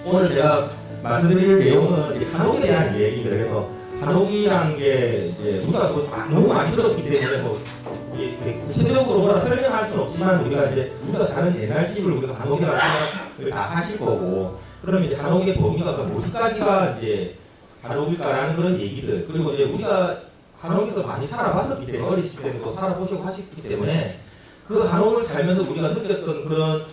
오늘 제가 말씀드릴 내용은 한옥에 대한 얘기입니다. 그래서 한옥이라는 게 이제 우리가 뭐 너무 많이 들었기 때문에 뭐 구체적으로 뭐라 설명할 수는 없지만 우리가 사는 옛날 집을 우리가 한옥이라고 생각을 다 하실 거고, 그러면 이제 한옥의 범위가 어디까지가 이제 한옥일까라는 그런 얘기들, 그리고 이제 우리가 한옥에서 많이 살아봤었기 때문에 어리실 때도 또 살아보시고 하셨기 때문에 그 한옥을 살면서 우리가 느꼈던 그런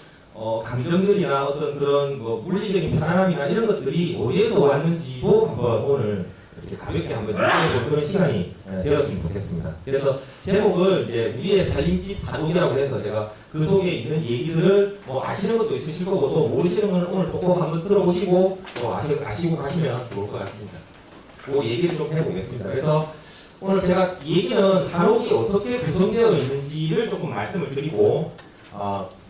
감정들이나 어떤 그런 뭐 물리적인 편안함이나 이런 것들이 어디에서 왔는지도 한번 오늘 이렇게 가볍게 한번 느껴보는 그런 시간이 되었으면 좋겠습니다. 그래서 제목을 이제 우리의 살림집 한옥이라고 해서 제가 그 속에 있는 얘기들을 뭐 아시는 것도 있으실 거고 또 모르시는 건 오늘 꼭 한번 들어보시고 또 아시고 가시면 좋을 것 같습니다. 그 얘기를 좀 해보겠습니다. 그래서 오늘 제가 얘기는 한옥이 어떻게 구성되어 있는지를 조금 말씀을 드리고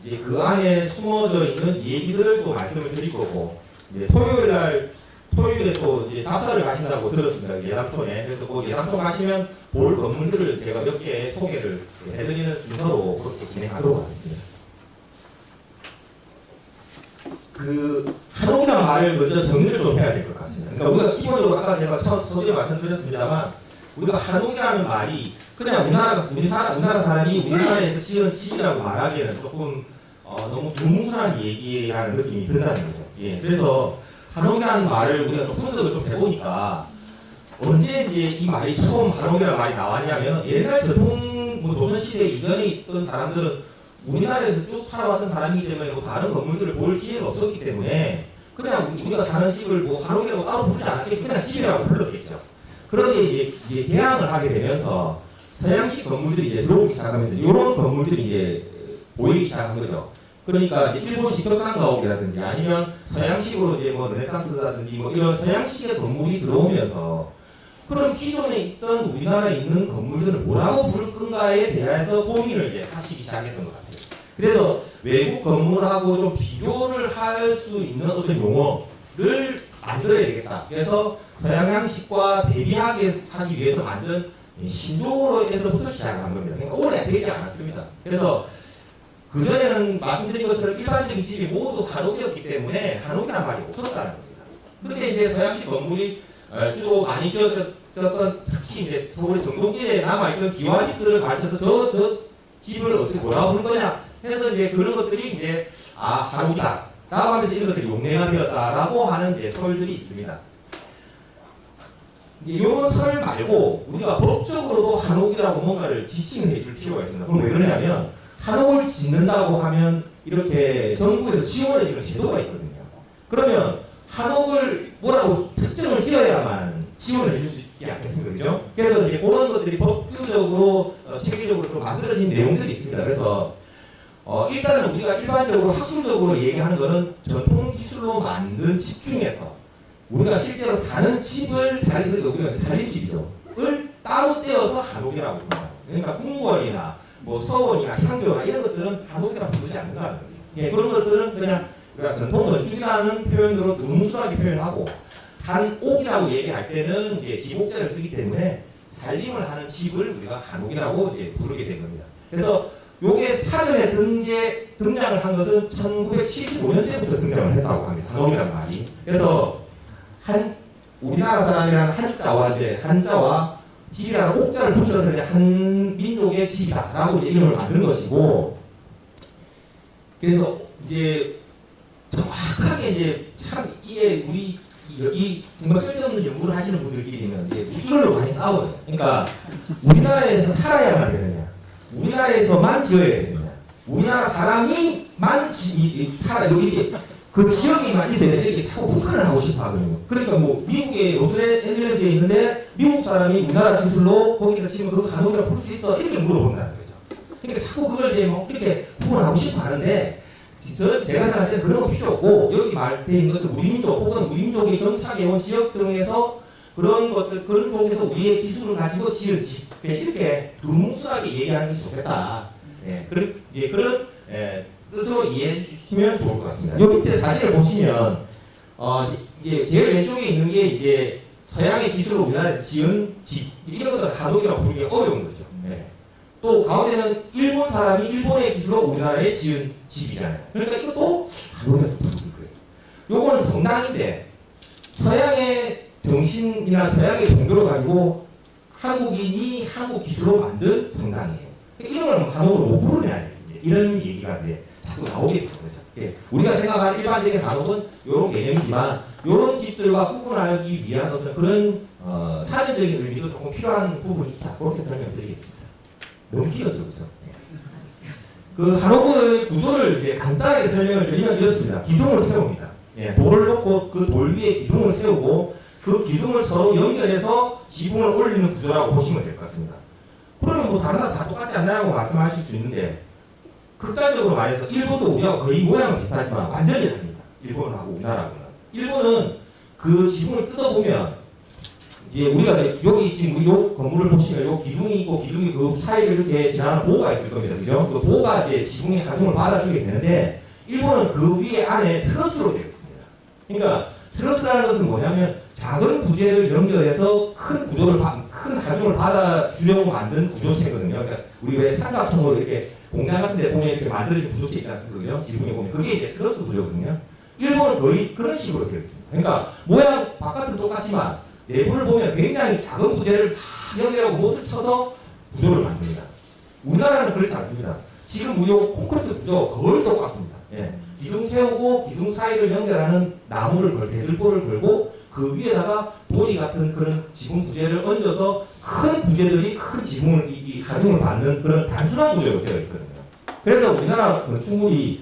이제 그 안에 숨어져 있는 얘기들을 또 말씀을 드릴 거고, 이제 토요일에 또 이제 답사를 가신다고 들었습니다. 예당촌에. 그래서 그 예당촌 가시면 볼 건물들을 제가 몇 개 소개를 해드리는 순서로 그렇게 진행하도록 하겠습니다. 그 한옥이라는 말을 먼저 정리를 좀 해야 될 것 같습니다. 그러니까 우리가 기본적으로 아까 제가 서두에 말씀드렸습니다만 우리가 한옥이라는 말이 그냥 우리나라 사람이 우리나라에서 지은 집이라고 말하기에는 조금 너무 두뭉술한 얘기라는 느낌이 든다는 거죠. 예, 그래서 한옥이라는 말을 우리가 좀 분석을 좀 해보니까 언제 이제 이 말이 처음 한옥이라는 말이 나왔냐면 옛날 조선시대 이전에 있던 사람들은 우리나라에서 쭉 살아왔던 사람이기 때문에 뭐 다른 건물들을 볼 기회가 없었기 때문에 그냥 우리가 사는 집을 뭐 한옥이라고 따로 부르지 않았겠죠. 그냥 집이라고 불렀겠죠. 그런데 이제 개항을 하게 되면서 서양식 건물들이 이제 들어오기 시작하면서 이런 건물들이 이제 보이기 시작한 거죠. 그러니까 이제 일본식 격상가옥이라든지 아니면 서양식으로 이제 뭐 르네상스라든지 뭐 이런 서양식의 건물이 들어오면서 그럼 기존에 있던 우리나라에 있는 건물들을 뭐라고 부를 건가에 대해서 고민을 이제 하시기 시작했던 것 같아요. 그래서 외국 건물하고 좀 비교를 할 수 있는 어떤 용어를 만들어야 되겠다. 그래서 서양양식과 대비하게 하기 위해서 만든 신조어에서부터 시작한 겁니다. 그러니까 오래되지 않았습니다. 그래서 그전에는 말씀드린 것처럼 일반적인 집이 모두 한옥이었기 때문에 한옥이라는 말이 없었다는 겁니다. 그런데 이제 서양식 건물이 주로 많이 지었던 특히 이제 서울의 정동길에 남아있던 기와집들을 가르쳐서 저 집을 어떻게 뭐라고 부를 거냐 해서 이제 그런 것들이 이제 한옥이다 라고 하면서 이런 것들이 용례가 되었다라고 하는 이제 설들이 있습니다. 이런 설 말고 우리가 법적으로도 한옥이라고 뭔가를 지칭을 해줄 필요가 있습니다. 그럼 왜 그러냐면 한옥을 짓는다고 하면 이렇게 정부에서 지원해 주는 제도가 있거든요. 그러면 한옥을 뭐라고 특정을 지어야만 지원을 해줄 수 있지 않겠습니까? 그죠? 그래서 이제 그런 것들이 법규적으로 체계적으로 좀 만들어진 내용들이 있습니다. 그래서 일단은 우리가 일반적으로 학술적으로 얘기하는 거는 전통 기술로 만든 집 중에서 우리가 실제로 사는 집을 그러니까 우리가 살림집이죠. 을 따로 떼어서 한옥이라고 합니다. 그러니까 궁궐이나 뭐 서원이나 향교나 이런 것들은 한옥이라고 부르지 않는다는 거예요. 예, 그런 것들은 그냥 우리가 전통 건축이라는 표현으로 두뭉술하게 표현하고 한옥이라고 얘기할 때는 이제 지목자를 쓰기 때문에 살림을 하는 집을 우리가 한옥이라고 이제 부르게 된 겁니다. 그래서 요게 사전에 등장을 한 것은 1975년대부터 등장을 했다고 합니다. 한옥이라는 말이. 그래서 우리나라 사람이라는 한자와 집이라는 옥자를 붙여서 이제 한 민족의 집이다라고 이름을 만든 것이고, 그래서 이제 정확하게 이제 참 이게 우리 이 정말 쓸데없는 연구를 하시는 분들끼리는 이제 이걸로 많이 싸워요. 그러니까 우리나라에서 살아야만 되느냐, 우리나라에서만 지어야 되느냐, 우리나라 사람이만 여기 그 지역에만 있어야 돼. 이렇게 자꾸 북한을 하고 싶어 하거든요. 그러니까 뭐 미국의 로스앤젤레스에 있는데 미국 사람이 우리나라 기술로 거기다 지금 그 한옥이라고 부를 수 있어? 이렇게 물어본다는 거죠. 그러니까 자꾸 그걸 이제 뭐 이렇게 구분하고 싶어 하는데 제가 생각할 때는 그런 거 필요 없고, 여기 말돼 있는 것처럼 우리민족 혹은 우리민족이 정착해온 지역 등에서 그런 쪽에서 우리의 기술을 가지고 지은 집, 이렇게 두뭉술하게 얘기하는 것이 좋겠다. 그런 뜻으로 이해해 주시면 좋을 것 같습니다. 여기 밑에 사진을 보시면 이제 제일 왼쪽에 있는 게 이제 서양의 기술로 우리나라에서 지은 집, 이런 것들은 한옥이라고 부르기 어려운 거죠. 또 가운데는 일본 사람이 일본의 기술로 우리나라에 지은 집이잖아요. 그러니까 이것도 한옥이라고 부르는 거예요. 요거는 성당인데 서양의 정신이나 서양의 종교를 가지고 한국인이 한국 기술로 만든 성당이에요. 이름을 한국어로 못 부르냐 이런 얘기가 이제 자꾸 나오게 되는 거죠. 예, 우리가 생각하는 일반적인 한옥은 이런 개념이지만 이런 집들과 구분하기 위한 어떤 그런 사전적인 의미도 조금 필요한 부분이 있다. 그렇게 설명드리겠습니다. 너무 길었죠, 그렇죠? 그 한옥의 구조를 이제 간단하게 설명을 드리면 이렇습니다. 기둥을 세웁니다. 예, 돌을 놓고 그 돌 위에 기둥을 세우고 그 기둥을 서로 연결해서 지붕을 올리는 구조라고 보시면 될 것 같습니다. 그러면 뭐 다른 나라 다 똑같지 않나요? 말씀하실 수 있는데 극단적으로 말해서 일본도 우리하고 거의 모양은 비슷하지만 완전히 다릅니다. 일본하고 우리나라하고는. 일본은 그 지붕을 뜯어보면 이제 우리가 여기 지금 요 건물을 보시면 요 기둥이 있고 기둥이 그 사이를 이렇게 지나는 보호가 있을 겁니다. 그죠? 그 보호가 이제 지붕의 가중을 받아주게 되는데 일본은 그 위에 안에 트러스로 되어 있습니다. 그러니까 트러스라는 것은 뭐냐면 작은 부재를 연결해서 큰 구조를 큰 가중을 받아주려고 만든 구조체거든요. 그러니까 우리 왜 삼각형으로 이렇게 공장 같은 데 보면 이렇게 만들어진 구조체 있지 않습니까? 지붕에 보면 그게 이제 트러스 구조거든요. 일본은 거의 그런 식으로 되어 있습니다. 그러니까 모양 바깥은 똑같지만 내부를 보면 굉장히 작은 부재를 막 연결하고 못을 쳐서 구조를 만듭니다. 우리나라는 그렇지 않습니다. 지금 우리 콘크리트 구조 거의 똑같습니다. 예. 기둥 세우고 기둥 사이를 연결하는 나무를 대들보를 걸고 그 위에다가 도리 같은 그런 지붕 부재를 얹어서 큰 부재들이 큰 지붕을 이 가중을 받는 그런 단순한 구조로 되어 있거든요. 그래서 우리나라는 충분히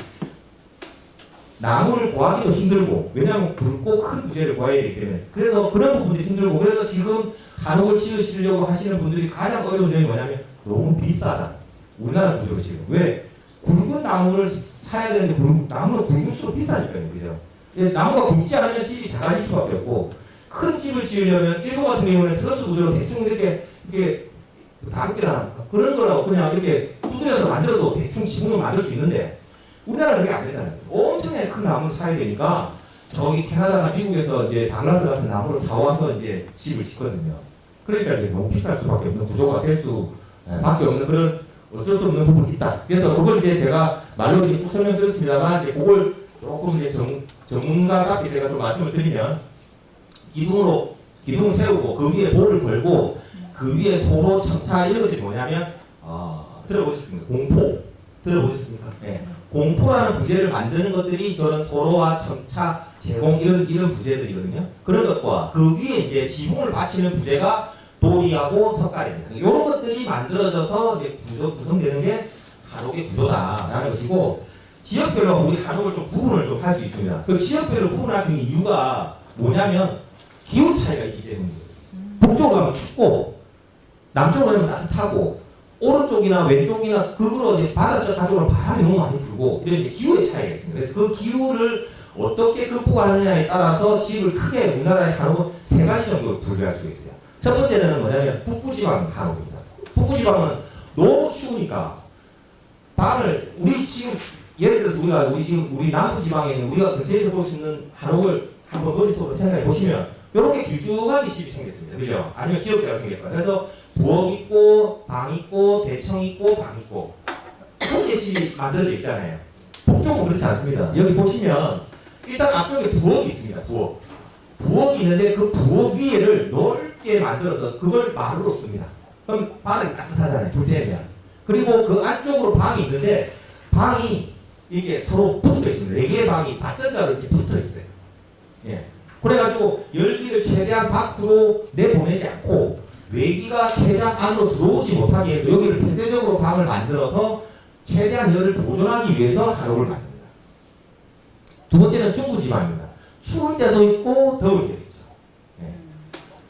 나무를 구하기도 힘들고 왜냐하면 굵고 큰 부재를 구해야 되기 때문에 그래서 그런 부분들이 힘들고 그래서 지금 한옥을 지으시려고 하시는 분들이 가장 어려운 점이 뭐냐면 너무 비싸다. 우리나라 구조로 지금 왜 굵은 나무를 사야 되는데 나무는 굵을수록 비싸니까요. 그죠? 나무가 굵지 않으면 집이 작아질 수밖에 없고 큰 집을 지으려면 일본 같은 경우는 트러스 구조로 대충 이렇게 다국기나 그런 거라고 그냥 이렇게 두드려서 만들어도 대충 지붕을 만들 수 있는데 우리나라는 그게 안 되잖아요. 엄청나게 큰 나무를 사야 되니까 저기 캐나다나 미국에서 이제 다글라스 같은 나무를 사와서 이제 집을 짓거든요. 그러니까 이제 너무 비쌀 수밖에 없는 구조가 될 수밖에 없는 그런 어쩔 수 없는 부분이 있다. 그래서 그걸 이제 제가 말로 이렇게 쭉 설명드렸습니다만 이제 그걸 조금 이제 전문가답게 제가 좀 말씀을 드리면 기둥을 세우고 그 위에 볼을 걸고 그 위에 소로 첨차 이런 것들이 뭐냐면 들어보셨습니까? 공포 들어보셨습니까? 네. 공포라는 부재를 만드는 것들이 저는 소로와 첨차, 제공 이런 부재들이거든요. 그런 것과 그 위에 이제 지붕을 받치는 부재가 돌이하고 석가래입니다. 이런 것들이 만들어져서 이제 구성되는 게 한옥의 구조다라는 것이고 지역별로 우리 한옥을 좀 구분을 좀 할 수 있습니다. 그 지역별로 구분할 수 있는 이유가 뭐냐면 기온 차이가 있기 때문입니다. 북쪽으로 가면 춥고 남쪽으로 가면 따뜻하고 오른쪽이나 왼쪽이나 그으로 이제 바다 쪽으로 바람이 너무 많이 불고 이런 이제 기후의 차이가 있습니다. 그래서 그 기후를 어떻게 극복하느냐에 따라서 집을 크게 우리나라의 한옥은 세 가지 정도로 분류할 수 있어요. 첫 번째는 뭐냐면 북부지방 한옥입니다. 북부지방은 너무 추우니까 방을 우리 지금 예를 들어서 우리 남부지방에 있는 우리가 근처에서 볼 수 있는 한옥을 한번 머릿속으로 생각해 보시면 이렇게 길쭉하게 집이 생겼습니다. 그죠? 아니면 기역자가 생겼거나 그래서 부엌 있고 방 있고 대청 있고 방 있고 그렇게 집이 만들어져 있잖아요. 북쪽은 그렇지 않습니다. 여기 보시면 일단 앞쪽에 부엌이 있습니다. 부엌이 있는데 그 부엌 위에를 넓게 만들어서 그걸 마루로 씁니다. 그럼 바닥이 따뜻하잖아요. 불 때면. 그리고 그 안쪽으로 방이 있는데 방이 이게 서로 붙어 있습니다. 4개의 방이 받전자로 이렇게 붙어 있어요. 예. 그래가지고 열기를 최대한 밖으로 내보내지 않고 외기가 최대한 안으로 들어오지 못하게 해서 여기를 폐쇄적으로 방을 만들어서 최대한 열을 보존하기 위해서 한옥을 만듭니다. 두 번째는 중부지방입니다. 추울 때도 있고 더울 때도 있죠. 예.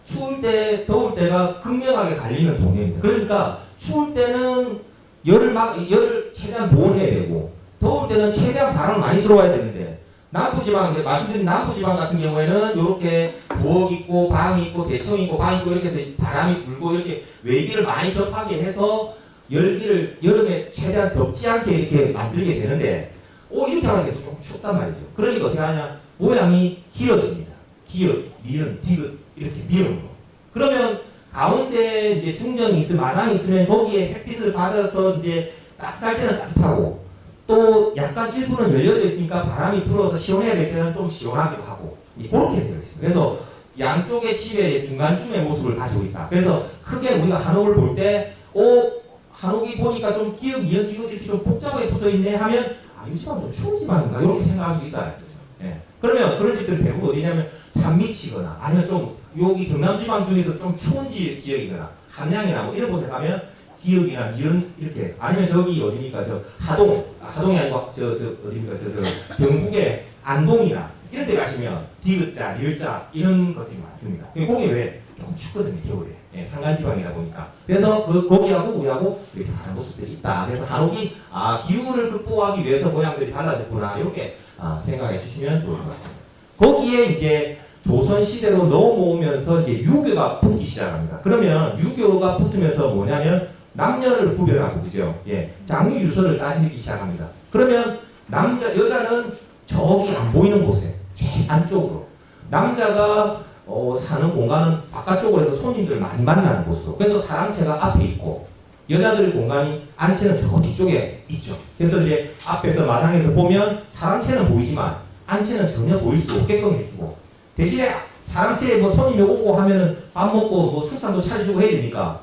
추울 때, 더울 때가 극명하게 갈리는 동네입니다. 그러니까 추울 때는 열을 최대한 보온해야 되고 더울 때는 최대한 바람을 많이 들어와야 되는데 남부지방, 말씀드린 남부지방 같은 경우에는 이렇게 부엌 있고 방 있고 대청 있고 방 있고 이렇게 해서 바람이 불고 이렇게 외기를 많이 접하게 해서 열기를 여름에 최대한 덥지 않게 이렇게 만들게 되는데 이렇게 하는 게 좀 춥단 말이죠. 그러니까 어떻게 하냐 모양이 길어집니다. 기역, 니은, 디귿 이렇게 미은 거. 그러면 가운데 이제 중정이 있으면 마당이 있으면 거기에 햇빛을 받아서 이제 따뜻할 때는 따뜻하고 또 약간 일부는 열려져 있으니까 바람이 불어서 시원해야 될 때는 좀 시원하기도 하고 그렇게 되어 있습니다. 그래서 양쪽의 집의 중간쯤의 모습을 가지고 있다. 그래서 크게 우리가 한옥을 볼 때 한옥이 보니까 좀 기역, 이역, 기역 이렇게 좀 복잡하게 붙어 있네 하면 이 집은 좀 추운 집안인가 이렇게 생각할 수 있다. 예. 그러면 그런 집들은 대부분 어디냐면 산밑이거나 아니면 좀 여기 경남 지방 중에서 좀 추운 지역이거나 함양이나 뭐 이런 곳에 가면 기역이나 미연 이렇게 아니면 저기 어디니까 저 하동이 아니고 저 어디니까 저 경북의 안동이나 이런 데 가시면 디귿자, 리을자 이런 것들이 많습니다. 거기 왜 조금 춥거든요 겨울에. 예, 산간지방이다 보니까. 그래서 거기하고 우리하고 이렇게 다른 모습들이 있다. 그래서 한옥이 기후를 극복하기 위해서 모양들이 달라졌구나 이렇게 생각해 주시면 좋을 것 같습니다. 거기에 이제 조선 시대로 넘어오면서 이제 유교가 붙기 시작합니다. 그러면 유교가 붙으면서 뭐냐면 남녀를 구별하고 그죠? 예, 장유 유서를 따지기 시작합니다. 그러면 여자는 저기 안 보이는 곳에 제일 안쪽으로 남자가 사는 공간은 바깥쪽으로 해서 손님들 많이 만나는 곳으로. 그래서 사랑채가 앞에 있고 여자들 공간이 안채는 저 뒤쪽에 있죠. 그래서 이제 앞에서 마당에서 보면 사랑채는 보이지만 안채는 전혀 보일 수 없게끔 해주고 대신에 사랑채에 뭐 손님이 오고 하면은 밥 먹고 뭐 술상도 차려주고 해야 되니까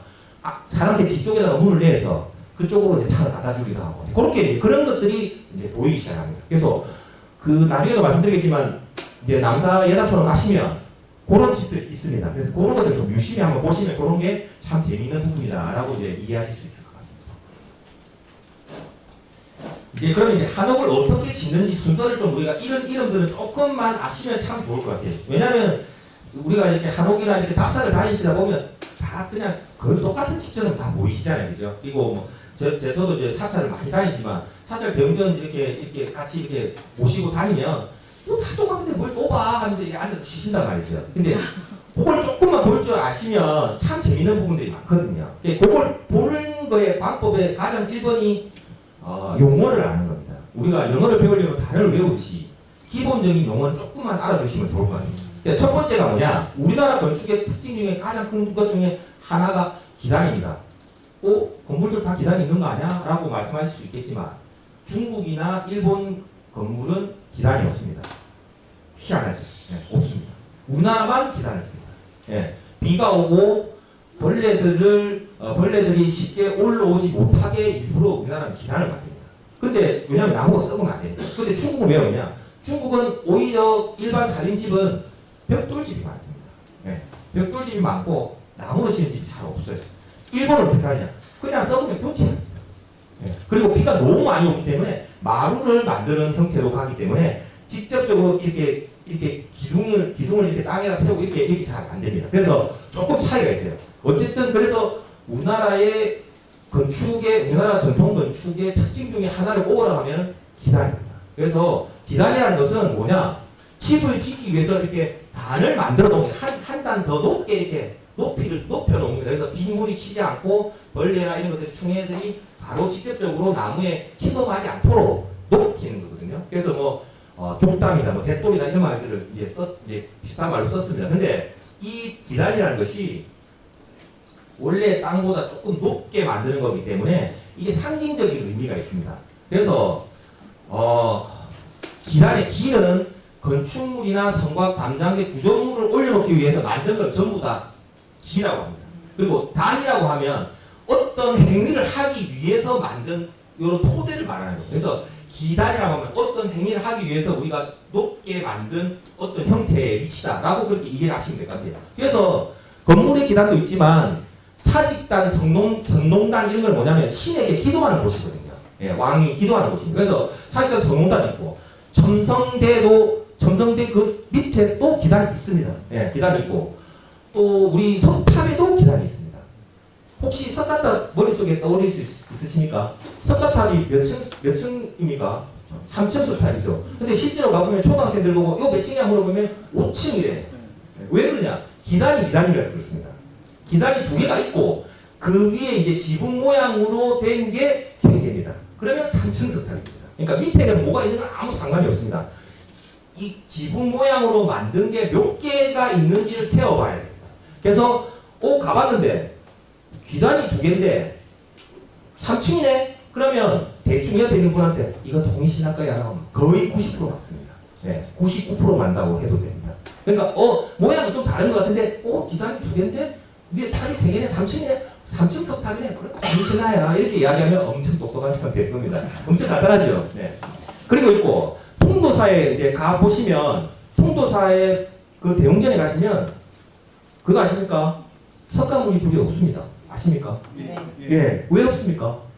사랑채 뒤쪽에다가 문을 내서 그쪽으로 이제 상을 갖다 주기도 하고 그렇게 그런 것들이 이제 보이기 시작합니다. 그래서 나중에도 말씀드리겠지만 이제 남사 예당촌을 가시면 그런 집들이 있습니다. 그래서 그런 것들 좀 유심히 한번 보시면 그런 게 참 재미있는 부분이다라고 이제 이해하실 수 있을 것 같습니다. 이제 그럼 이제 한옥을 어떻게 짓는지 순서를 좀 우리가 이런 이름들은 조금만 아시면 참 좋을 것 같아요. 왜냐하면 우리가 이렇게 한옥이나 이렇게 답사를 다니시다 보면 다 그냥 거의 똑같은 집처럼 다 보이시잖아요, 그죠? 그리고 뭐 저도 이제 사찰을 많이 다니지만 사찰 병전 이렇게 같이 이렇게 모시고 다니면 다 똑같은데 뭘 또 봐 하면서 이렇게 앉아서 쉬신단 말이죠. 근데 그걸 조금만 볼 줄 아시면 참 재밌는 부분들이 많거든요. 그걸 보는 거의 방법의 가장 1번이 용어를 아는 겁니다. 우리가 영어를 배우려면 단어를 외우듯이 기본적인 용어는 조금만 알아두시면 좋을 것 같아요. 첫 번째가 뭐냐? 우리나라 건축의 특징 중에 가장 큰 것 중에 하나가 기단입니다. 건물들 다 기단이 있는 거 아니야? 라고 말씀하실 수 있겠지만 중국이나 일본 건물은 기단이 없습니다. 희한하죠. 네, 없습니다. 우리나라만 기단을 씁니다. 예, 비가 오고 벌레들이 쉽게 올라오지 못하게 일부러 우리나라는 기단을 만듭니다. 근데 왜냐하면 나무가 썩으면 안 되니까. 근데 중국은 왜 오냐? 중국은 오히려 일반 살림집은 벽돌집이 많습니다. 예, 벽돌집이 많고 나무로 지은 집이 잘 없어요. 일본은 어떻게 하냐? 그냥 썩으면 교체합니다. 예, 그리고 비가 너무 많이 오기 때문에 마루를 만드는 형태로 가기 때문에 직접적으로 이렇게 기둥을 이렇게 땅에다 세우고 이렇게 잘 안 됩니다. 그래서 조금 차이가 있어요. 어쨌든 그래서 우리나라 전통 건축의 특징 중에 하나를 꼽으라 하면 기단입니다. 그래서 기단이라는 것은 뭐냐? 집을 짓기 위해서 이렇게 단을 만들어 놓은 한 단 더 높게 이렇게 높이를 높여 놓습니다. 그래서 빗물이 치지 않고 벌레나 이런 것들이 충해들이 바로 직접적으로 나무에 침범하지 않도록 높이는 거거든요. 그래서 뭐 족담이나 뭐 대돌이나 이런 말들을 이제 비슷한 말로 썼습니다. 근데 이 기단이라는 것이 원래 땅보다 조금 높게 만드는 거기 때문에 이게 상징적인 의미가 있습니다. 그래서 기단의 기는 건축물이나 성곽, 담장대, 구조물을 올려놓기 위해서 만든 걸 전부 다 기라고 합니다. 그리고 단이라고 하면 어떤 행위를 하기 위해서 만든 이런 토대를 말하는 거예요. 그래서 기단이라고 하면 어떤 행위를 하기 위해서 우리가 높게 만든 어떤 형태의 위치다라고 그렇게 이해를 하시면 될 것 같아요. 그래서 건물의 기단도 있지만 사직단, 성농단 이런 걸 뭐냐면 신에게 기도하는 곳이거든요. 예, 왕이 기도하는 곳입니다. 그래서 사직단, 성농단이 있고 첨성대 그 밑에 또 기단이 있습니다. 예, 기단이 있고 또 우리 석탑에도 기단이 있습니다. 혹시 석가탑 머릿속에 떠오를 수 있으십니까? 석가탑이 몇 층입니까? 3층 석탑이죠. 근데 실제로 가보면 초등학생들 보고 이거 몇 층이냐 물어보면 5층이래. 왜 그러냐? 기단이 2단위를 쓰겠습니다. 기단이 2개가 있고 그 위에 이제 지붕 모양으로 된 게 3개입니다. 그러면 3층 석탑입니다. 그러니까 밑에는 뭐가 있는 건 아무 상관이 없습니다. 이 지붕 모양으로 만든 게 몇 개가 있는지를 세어봐야 됩니다. 그래서 가봤는데 기단이 2개인데 3층이네? 그러면 대충 옆에 있는 분한테 이거 동의신할 거야 하면 거의 90% 맞습니다. 네, 99% 맞다고 해도 됩니다. 그러니까 모양은 좀 다른 것 같은데 기단이 2개인데 위에 탈이 3개네 3층이네 3층 석탑이네 그래 동의신하야 이렇게 이야기하면 엄청 똑똑한 사람 되는 겁니다. 엄청 간단하죠. 네. 그리고 있고 통도사에 이제 가 보시면 통도사에 그 대웅전에 가시면 그거 아십니까? 석가모니 불이 없습니다. 아십니까? 네. 예, 왜 없습니까?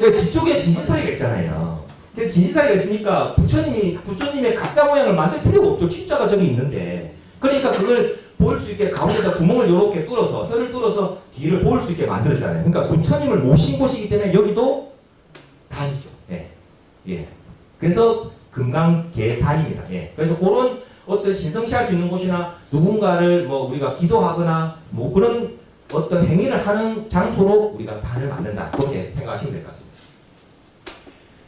네, 뒤쪽에 진신사리가 있잖아요. 그래서 진신사리가 있으니까 부처님의 가짜 모양을 만들 필요가 없죠. 진짜가 저기 있는데. 그러니까 그걸 볼 수 있게 가운데다 구멍을 이렇게 뚫어서 혀를 뚫어서 뒤를 볼 수 있게 만들었잖아요. 그러니까 부처님을 모신 곳이기 때문에 여기도 단이죠. 예, 예. 그래서 금강계단입니다. 예. 그래서 그런 어떤 신성시할 수 있는 곳이나 누군가를 뭐 우리가 기도하거나 뭐 그런 어떤 행위를 하는 장소로 우리가 단을 만든다. 그렇게 생각하시면 될 것 같습니다.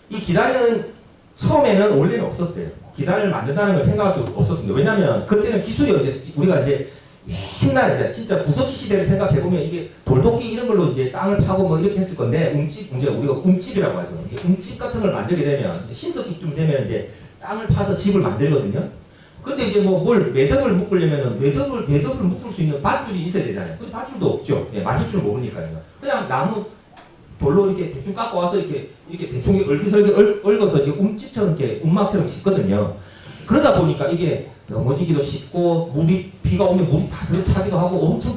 이 기단은 처음에는 원래는 없었어요. 기단을 만든다는 걸 생각할 수 없었습니다. 왜냐하면 그때는 기술이 우리가 이제 옛날에 진짜 구석기 시대를 생각해 보면 이게 돌도끼 이런 걸로 이제 땅을 파고 뭐 이렇게 했을 건데 우리가 움집이라고 하죠. 움집 같은 걸 만들게 되면 신석기쯤 되면 이제 땅을 파서 집을 만들거든요. 근데 이제 뭐 매듭을 묶으려면은 매듭을 묶을 수 있는 밧줄이 있어야 되잖아요. 근데 밧줄도 없죠. 예, 만질 줄 모르니까요. 그냥 나무 돌로 이렇게 대충 깎고 와서 이렇게 대충 얼기설기 얽어서 이렇게 움집처럼 이렇게 움막처럼 짓거든요. 그러다 보니까 이게 넘어지기도 쉽고 비가 오면 물이 다 들어차기도 하고 엄청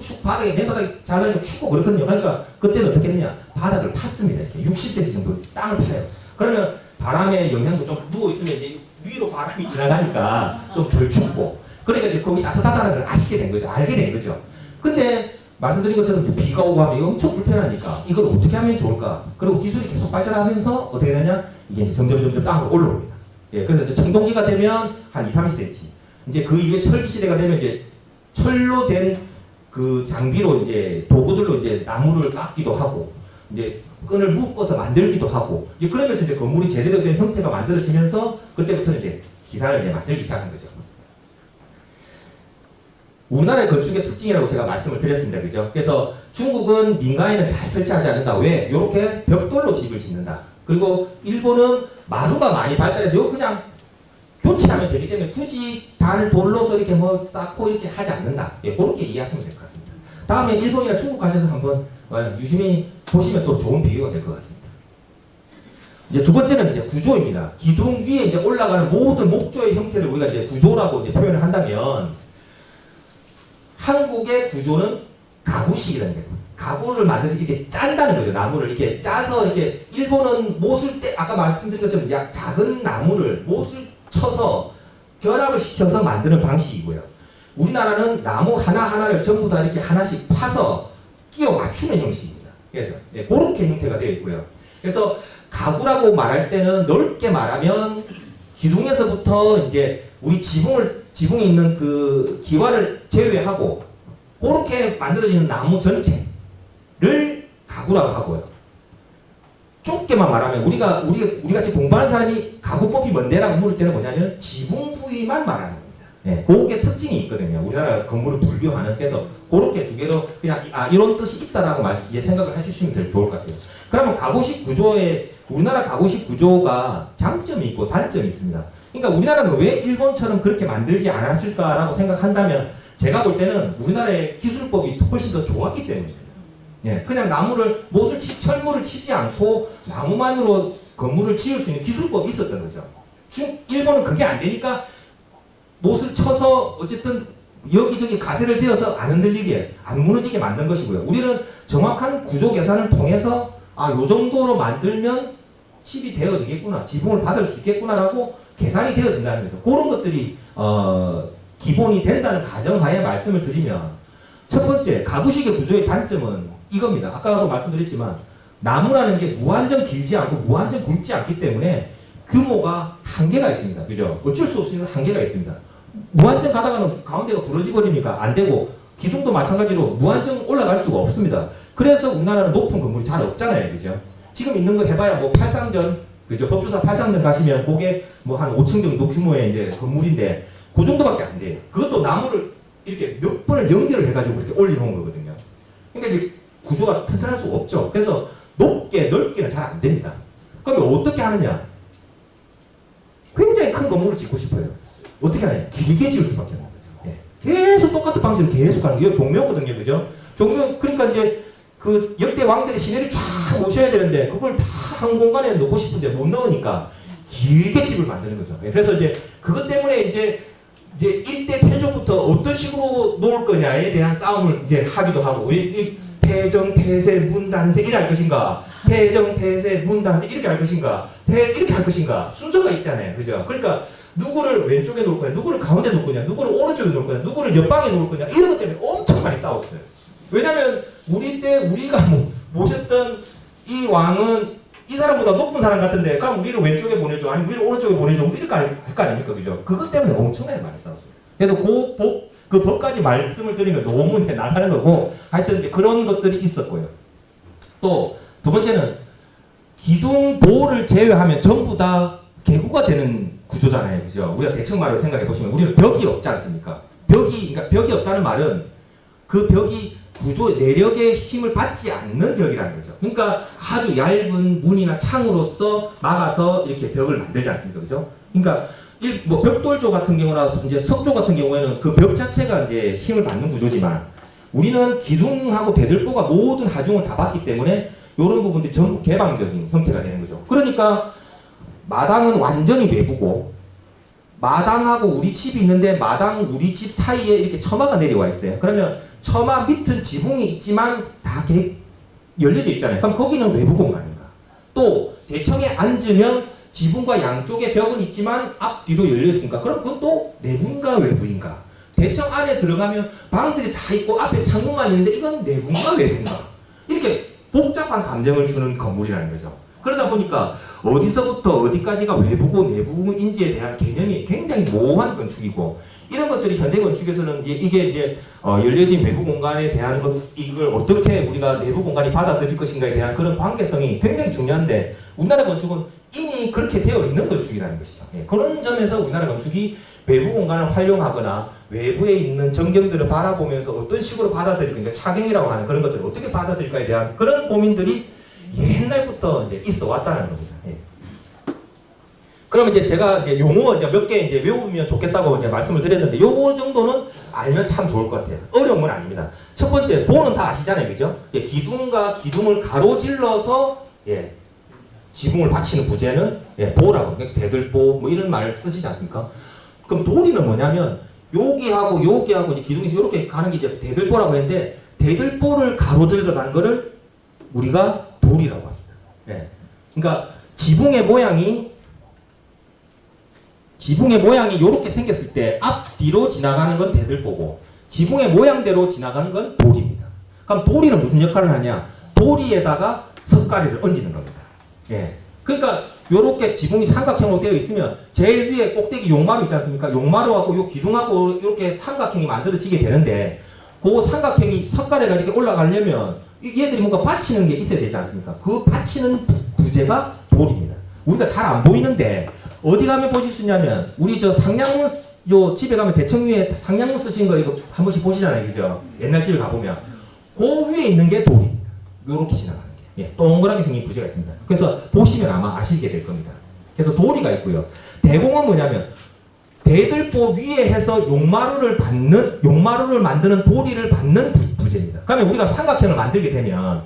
맨바닥에 잘라니까 춥고 그렇거든요. 그러니까 그때는 어떻게 했느냐? 바닥을 팠습니다. 이렇게 60cm 정도 땅을 파요. 그러면 바람의 영향도 좀 누워 있으면 이제 위로 바람이 지나가니까 좀 덜 춥고 그러니까 이제 거기 따뜻하다는 걸 아시게 된 거죠. 알게 된 거죠. 근데 말씀드린 것처럼 비가 오고 하면 이거 엄청 불편하니까 이걸 어떻게 하면 좋을까? 그리고 기술이 계속 발전하면서 어떻게 되냐? 이게 점점 땅으로 올라옵니다. 예, 그래서 이제 청동기가 되면 한 20-30cm. 이제 그 이후에 철기 시대가 되면 이제 철로 된 그 장비로 이제 도구들로 이제 나무를 깎기도 하고 이제 끈을 묶어서 만들기도 하고 이제 그러면서 이제 건물이 제대로 된 형태가 만들어지면서 그때부터는 이제 기사를 이제 만들기 시작한 거죠. 우리나라의 건축의 특징이라고 제가 말씀을 드렸습니다. 그죠? 그래서 중국은 민가에는 잘 설치하지 않는다. 왜? 이렇게 벽돌로 집을 짓는다. 그리고 일본은 마루가 많이 발달해서 이거 그냥 교체하면 되기 때문에 굳이 단을 돌로서 이렇게 뭐 쌓고 이렇게 하지 않는다. 예, 그렇게 이해하시면 될 것 같습니다. 다음에 일본이나 중국 가셔서 한번 유심히 보시면 또 좋은 비유가 될 것 같습니다. 이제 두 번째는 이제 구조입니다. 기둥 위에 이제 올라가는 모든 목조의 형태를 우리가 이제 구조라고 이제 표현을 한다면 한국의 구조는 가구식이라는 거예요. 가구를 만들어서 이렇게 짠다는 거죠. 나무를 이렇게 짜서 이렇게 일본은 못을 아까 말씀드린 것처럼 작은 나무를 못을 쳐서 결합을 시켜서 만드는 방식이고요. 우리나라는 나무 하나하나를 전부 다 이렇게 하나씩 파서 끼워 맞추는 형식입니다. 그래서 네, 그렇게 형태가 되어 있고요. 그래서 가구라고 말할 때는 넓게 말하면 기둥에서부터 이제 우리 지붕에 있는 그 기와를 제외하고 그렇게 만들어지는 나무 전체를 가구라고 하고요. 좁게만 말하면 우리가 같이 공부하는 사람이 가구법이 뭔데라고 물을 때는 뭐냐면 지붕 부위만 말하는 겁니다. 네, 그게 특징이 있거든요. 우리나라 건물을 분류하는. 그래서 그렇게 두 개로 그냥 이런 뜻이 있다라고 생각을 해주시면 좋을 것 같아요. 그러면 우리나라 가구식 구조가 장점이 있고 단점이 있습니다. 그러니까 우리나라는 왜 일본처럼 그렇게 만들지 않았을까라고 생각한다면 제가 볼 때는 우리나라의 기술법이 훨씬 더 좋았기 때문입니다. 예, 그냥 철물을 치지 않고 나무만으로 건물을 지을 수 있는 기술법이 있었던 거죠. 일본은 그게 안 되니까 못을 쳐서 어쨌든 여기저기 가세를 대어서 안 흔들리게, 안 무너지게 만든 것이고요. 우리는 정확한 구조 계산을 통해서 요 정도로 만들면 집이 되어지겠구나, 지붕을 받을 수 있겠구나라고 계산이 되어진다는 거죠. 그런 것들이 기본이 된다는 가정하에 말씀을 드리면 첫 번째, 가구식의 구조의 단점은 이겁니다. 아까도 말씀드렸지만 나무라는 게 무한정 길지 않고 무한정 굵지 않기 때문에 규모가 한계가 있습니다. 그죠? 어쩔 수 없이 한계가 있습니다. 무한정 가다가는 가운데가 부러져 버리니까 안 되고 기둥도 마찬가지로 무한정 올라갈 수가 없습니다. 그래서 우리나라는 높은 건물이 잘 없잖아요. 그죠? 지금 있는 거 해봐야 뭐 팔상전, 그죠? 법주사 팔상전 가시면 그게 뭐 한 5층 정도 규모의 이제 건물인데 그 정도밖에 안 돼요. 그것도 나무를 이렇게 몇 번을 연결을 해가지고 그렇게 올려놓은 거거든요. 그러니까 이제 구조가 튼튼할 수가 없죠. 그래서 높게 넓게는 잘 안 됩니다. 그러면 어떻게 하느냐? 굉장히 큰 건물을 짓고 싶어요. 어떻게 하냐? 길게 지을 수밖에 없는 거죠. 예. 계속 똑같은 방식으로 계속 하는 게 이거 종묘거든요, 그죠? 종묘 그러니까 이제 그 역대 왕들의 시내를 쫙 모셔야 되는데 그걸 다 한 공간에 넣고 싶은데 못 넣으니까 길게 집을 만드는 거죠. 예. 그래서 이제 그것 때문에 이제 일대 태조부터 어떤 식으로 놓을 거냐에 대한 싸움을 이제 하기도 하고 이 태정, 태세, 문단세 이렇게 할 것인가? 태정, 태세, 문단세 이렇게 할 것인가? 이렇게 할 것인가? 순서가 있잖아요, 그죠? 그러니까 누구를 왼쪽에 놓을 거냐, 누구를 가운데 놓을 거냐, 누구를 오른쪽에 놓을 거냐, 누구를 옆방에 놓을 거냐 이런 것 때문에 엄청 많이 싸웠어요. 왜냐면 우리 때 우리가 모셨던 이 왕은 이 사람보다 높은 사람 같은데 그럼 우리를 왼쪽에 보내줘 아니 우리를 오른쪽에 보내줘 이렇게 할 거 아닙니까, 그죠? 그것 때문에 엄청나게 많이 싸웠어요. 그래서 그 법까지 말씀을 드리면 너무 나가는 거고 하여튼 그런 것들이 있었고요. 또 두 번째는 기둥보를 제외하면 전부 다 개구가 되는 구조잖아요, 그죠? 우리가 대충 말로 생각해 보시면 우리는 벽이 없지 않습니까? 그러니까 벽이 없다는 말은 그 벽이 구조 내력의 힘을 받지 않는 벽이라는 거죠. 그러니까 아주 얇은 문이나 창으로서 막아서 이렇게 벽을 만들지 않습니까, 그죠? 그러니까 뭐 벽돌조 같은 경우나 이제 석조 같은 경우에는 그 벽 자체가 이제 힘을 받는 구조지만 우리는 기둥하고 대들보가 모든 하중을 다 받기 때문에 이런 부분들이 전부 개방적인 형태가 되는 거죠. 그러니까 마당은 완전히 외부고 마당하고 우리 집이 있는데 마당 우리 집 사이에 이렇게 처마가 내려와 있어요. 그러면 처마 밑은 지붕이 있지만 다 열려져 있잖아요. 그럼 거기는 외부 공간인가? 또 대청에 앉으면 지붕과 양쪽에 벽은 있지만 앞뒤로 열려있으니까 그럼 그것도 내부인가 외부인가? 대청 안에 들어가면 방들이 다 있고 앞에 창문만 있는데 이건 내부인가 외부인가? 이렇게 복잡한 감정을 주는 건물이라는 거죠. 그러다 보니까 어디서부터 어디까지가 외부고 내부인지에 대한 개념이 굉장히 모호한 건축이고 이런 것들이 현대 건축에서는 이게 이제 열려진 외부 공간에 대한 이걸 어떻게 우리가 내부 공간이 받아들일 것인가에 대한 그런 관계성이 굉장히 중요한데 우리나라 건축은 이미 그렇게 되어 있는 건축이라는 것이죠. 예, 그런 점에서 우리나라 건축이 외부 공간을 활용하거나 외부에 있는 전경들을 바라보면서 어떤 식으로 받아들일 건가, 차경이라고 하는 그런 것들을 어떻게 받아들일까에 대한 그런 고민들이 옛날부터 이제 있어 왔다는 겁니다. 예. 그러면 이제 제가 이제 용어 이제 몇 개 이제 외우면 좋겠다고 이제 말씀을 드렸는데 요거 정도는 알면 참 좋을 것 같아요. 어려운 건 아닙니다. 첫 번째, 보는 다 아시잖아요, 그죠? 예, 기둥과 기둥을 가로질러서 예, 지붕을 받치는 부재는 예, 보라고, 그러니까 대들보 뭐 이런 말 쓰시지 않습니까? 그럼 도리는 뭐냐면 여기하고 여기하고 이제 기둥이 이렇게 가는 게 이제 대들보라고 했는데 대들보를 가로질러 가는 거를 우리가 도리라고 합니다. 예. 그러니까 지붕의 모양이 이렇게 생겼을 때 앞뒤로 지나가는 건 대들보고 지붕의 모양대로 지나가는 건 도리입니다. 그럼 도리는 무슨 역할을 하냐? 도리에다가 석가래를 얹는 겁니다. 예. 그러니까 요렇게 지붕이 삼각형으로 되어 있으면 제일 위에 꼭대기 용마루 있지 않습니까? 용마루하고 요 기둥하고 이렇게 삼각형이 만들어지게 되는데 그 삼각형이 석가래가 이렇게 올라가려면 얘들이 뭔가 받치는 게 있어야 되지 않습니까? 그 받치는 부재가 돌입니다. 우리가 잘 안 보이는데 어디 가면 보실 수 있냐면 우리 저 상량문 요 집에 가면 대청 위에 상량문 쓰신 거 이거 한 번씩 보시잖아요, 그죠? 옛날 집에 가보면 그 위에 있는 게 돌입니다. 요렇게 지나가는 게. 예, 동그랗게 생긴 부재가 있습니다. 그래서 보시면 아마 아시게 될 겁니다. 그래서 도리가 있고요. 대공은 뭐냐면 대들보 위에 해서 용마루를 만드는 도리를 받는 부재입니다. 그러면 우리가 삼각형을 만들게 되면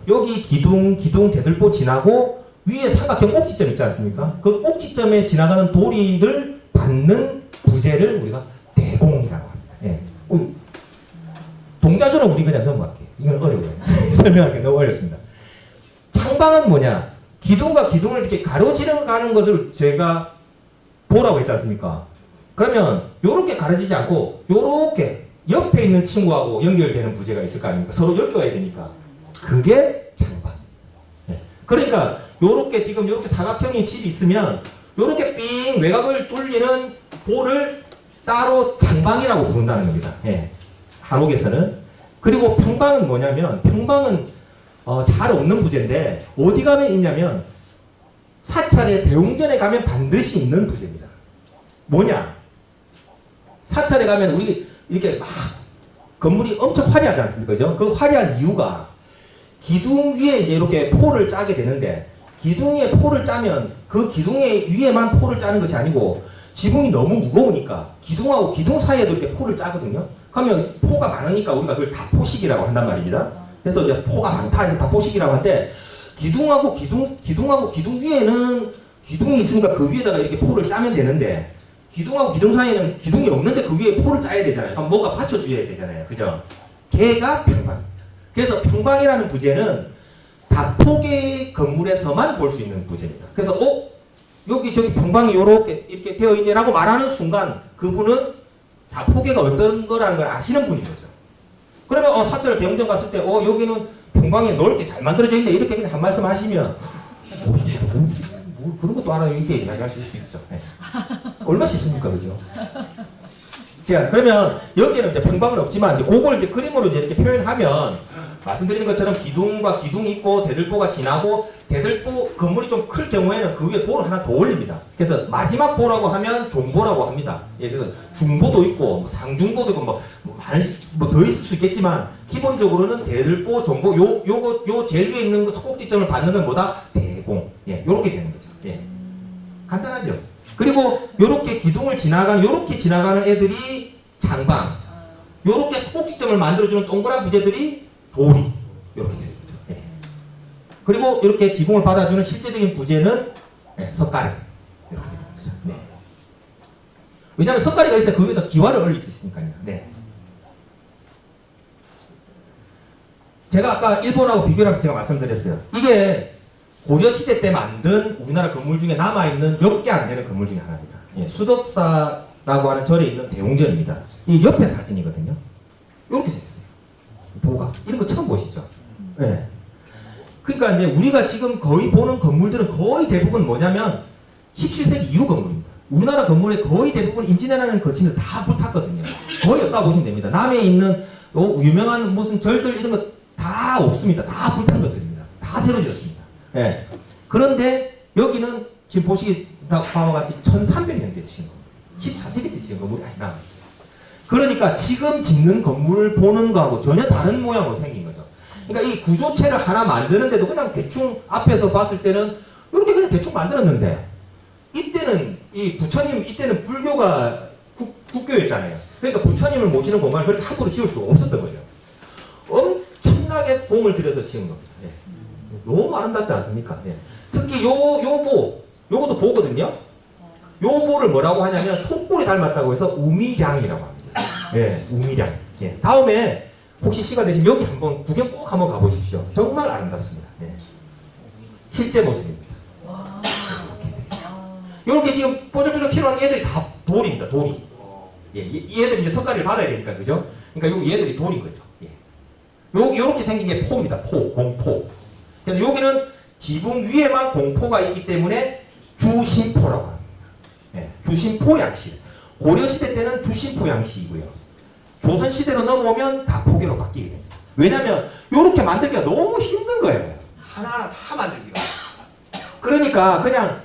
여기 기둥, 대들보 지나고 위에 삼각형 꼭지점 있지 않습니까? 그 꼭지점에 지나가는 도리를 받는 부재를 우리가 대공이라고 합니다. 예. 동자조는 우리 그냥 넘어갈게요. 이건 어려워요. 설명하기 너무 어렵습니다. 창방은 뭐냐? 기둥과 기둥을 이렇게 가로지르 가는 것을 제가 보라고 했지 않습니까? 그러면 요렇게 가려지지 않고 요렇게 옆에 있는 친구하고 연결되는 부재가 있을 거 아닙니까? 서로 엮어야 되니까. 그게 창방. 네. 그러니까 요렇게 지금 요렇게 사각형의 집이 있으면 요렇게 삥 외곽을 뚫리는 볼을 따로 창방이라고 부른다는 겁니다. 예. 한옥에서는. 그리고 평방은 뭐냐면 평방은 잘 없는 부재인데 어디 가면 있냐면 사찰에 대웅전에 가면 반드시 있는 부재입니다. 뭐냐? 사찰에 가면 우리 이렇게 막 건물이 엄청 화려하지 않습니까? 그죠? 그 화려한 이유가 기둥 위에 이제 이렇게 포를 짜게 되는데, 기둥 위에 포를 짜면 그 기둥 위에만 포를 짜는 것이 아니고 지붕이 너무 무거우니까 기둥하고 기둥 사이에도 이렇게 포를 짜거든요. 그러면 포가 많으니까 우리가 그걸 다포식이라고 한단 말입니다. 그래서 이제 포가 많다 해서 다포식이라고 하는데, 기둥하고 기둥 위에는 기둥이 있으니까 그 위에다가 이렇게 포를 짜면 되는데, 기둥하고 기둥 사이에는 기둥이 없는데 그 위에 포를 짜야 되잖아요. 그럼 뭔가 받쳐줘야 되잖아요. 그죠? 걔가 평방입니다. 그래서 평방이라는 부재는 다폭의 건물에서만 볼 수 있는 부재입니다. 그래서 여기 저기 평방이 이렇게 되어 있네라고 말하는 순간 그분은 다폭의가 어떤 거라는 걸 아시는 분인 거죠. 그러면 사찰 대웅전 갔을 때 여기는 평방이 넓게 잘 만들어져 있네 이렇게 그냥 한 말씀 하시면 뭐 그런 것도 알아요 이렇게 이야기하실 수 있죠. 네. 얼마나 쉽습니까, 그죠? 자, 그러면 여기에는 이제 평방은 없지만 이제 그걸 이제 그림으로 이제 이렇게 표현하면 말씀드리는 것처럼 기둥과 기둥이 있고 대들보가 지나고 대들보 건물이 좀 클 경우에는 그 위에 보를 하나 더 올립니다. 그래서 마지막 보라고 하면 종보라고 합니다. 예, 그래서 중보도 있고 뭐 상중보도 있고 뭐 더 있을 수 있겠지만 기본적으로는 대들보, 종보 요 제일 위에 있는 그 속꼭지점을 받는 건 뭐다? 대공. 예, 요렇게 되는 거죠. 예. 간단하죠. 그리고 요렇게 기둥을 요렇게 지나가는 애들이 장방. 요렇게 속꼭지점을 만들어주는 동그란 부재들이 도리. 이렇게 되는 거죠. 예. 그리고 이렇게 지붕을 받아주는 실제적인 부재는 석가래. 이렇게 되는 거죠. 네. 왜냐하면 석가래가 있어야 그 위에다 기와를 올릴 수 있으니까요. 네. 제가 아까 일본하고 비교하면서 제가 말씀드렸어요. 이게 고려시대 때 만든 우리나라 건물 중에 남아있는 몇 개 안 되는 건물 중에 하나입니다. 예, 수덕사라고 하는 절에 있는 대웅전입니다. 이 옆에 사진이거든요. 이렇게 생겼어요. 보가. 이런 거 처음 보시죠? 예. 그러니까 이제 우리가 지금 거의 보는 건물들은 거의 대부분 뭐냐면 17세기 이후 건물입니다. 우리나라 건물의 거의 대부분 임진왜란을 거치면서 다 불탔거든요. 거의 없다고 보시면 됩니다. 남해에 있는 유명한 무슨 절들 이런 거 다 없습니다. 다 불탄 것들입니다. 다 새로 지었습니다. 예. 그런데 여기는 지금 보시기 바와 같이 1300년대에 지은 건물, 14세기 때 지은 건물이 아직 남아있어요. 그러니까 지금 짓는 건물을 보는 거하고 전혀 다른 모양으로 생긴 거죠. 그러니까 이 구조체를 하나 만드는데도 그냥 대충 앞에서 봤을 때는 이렇게 그냥 대충 만들었는데, 이때는 이 부처님, 이때는 불교가 국교였잖아요. 그러니까 부처님을 모시는 공간을 그렇게 함부로 지을 수가 없었던 거죠. 엄청나게 공을 들여서 지은 겁니다. 예. 너무 아름답지 않습니까? 예. 특히 요것도 보거든요. 요 보를 뭐라고 하냐면 속골이 닮았다고 해서 우미량이라고 합니다. 예, 우미량. 예. 다음에 혹시 시간 되시면 여기 한번 구경 꼭 한번 가보십시오. 정말 아름답습니다. 예. 실제 모습입니다. 이렇게 지금 뽀족뽀족 튀어나오는 얘들이 다 돌입니다. 돌이. 예, 얘들이 이제 석가리를 받아야 되니까, 그죠? 그러니까 얘들이 돌인 거죠. 예. 요렇게 생긴 게 포입니다. 공포. 그래서 여기는 지붕 위에만 공포가 있기 때문에 주심포라고 합니다. 예, 주심포 양식. 고려시대 때는 주심포 양식이고요. 조선시대로 넘어오면 다포계로 바뀌게 됩니다. 왜냐면 요렇게 만들기가 너무 힘든 거예요. 하나하나 다 만들기가. 그러니까 그냥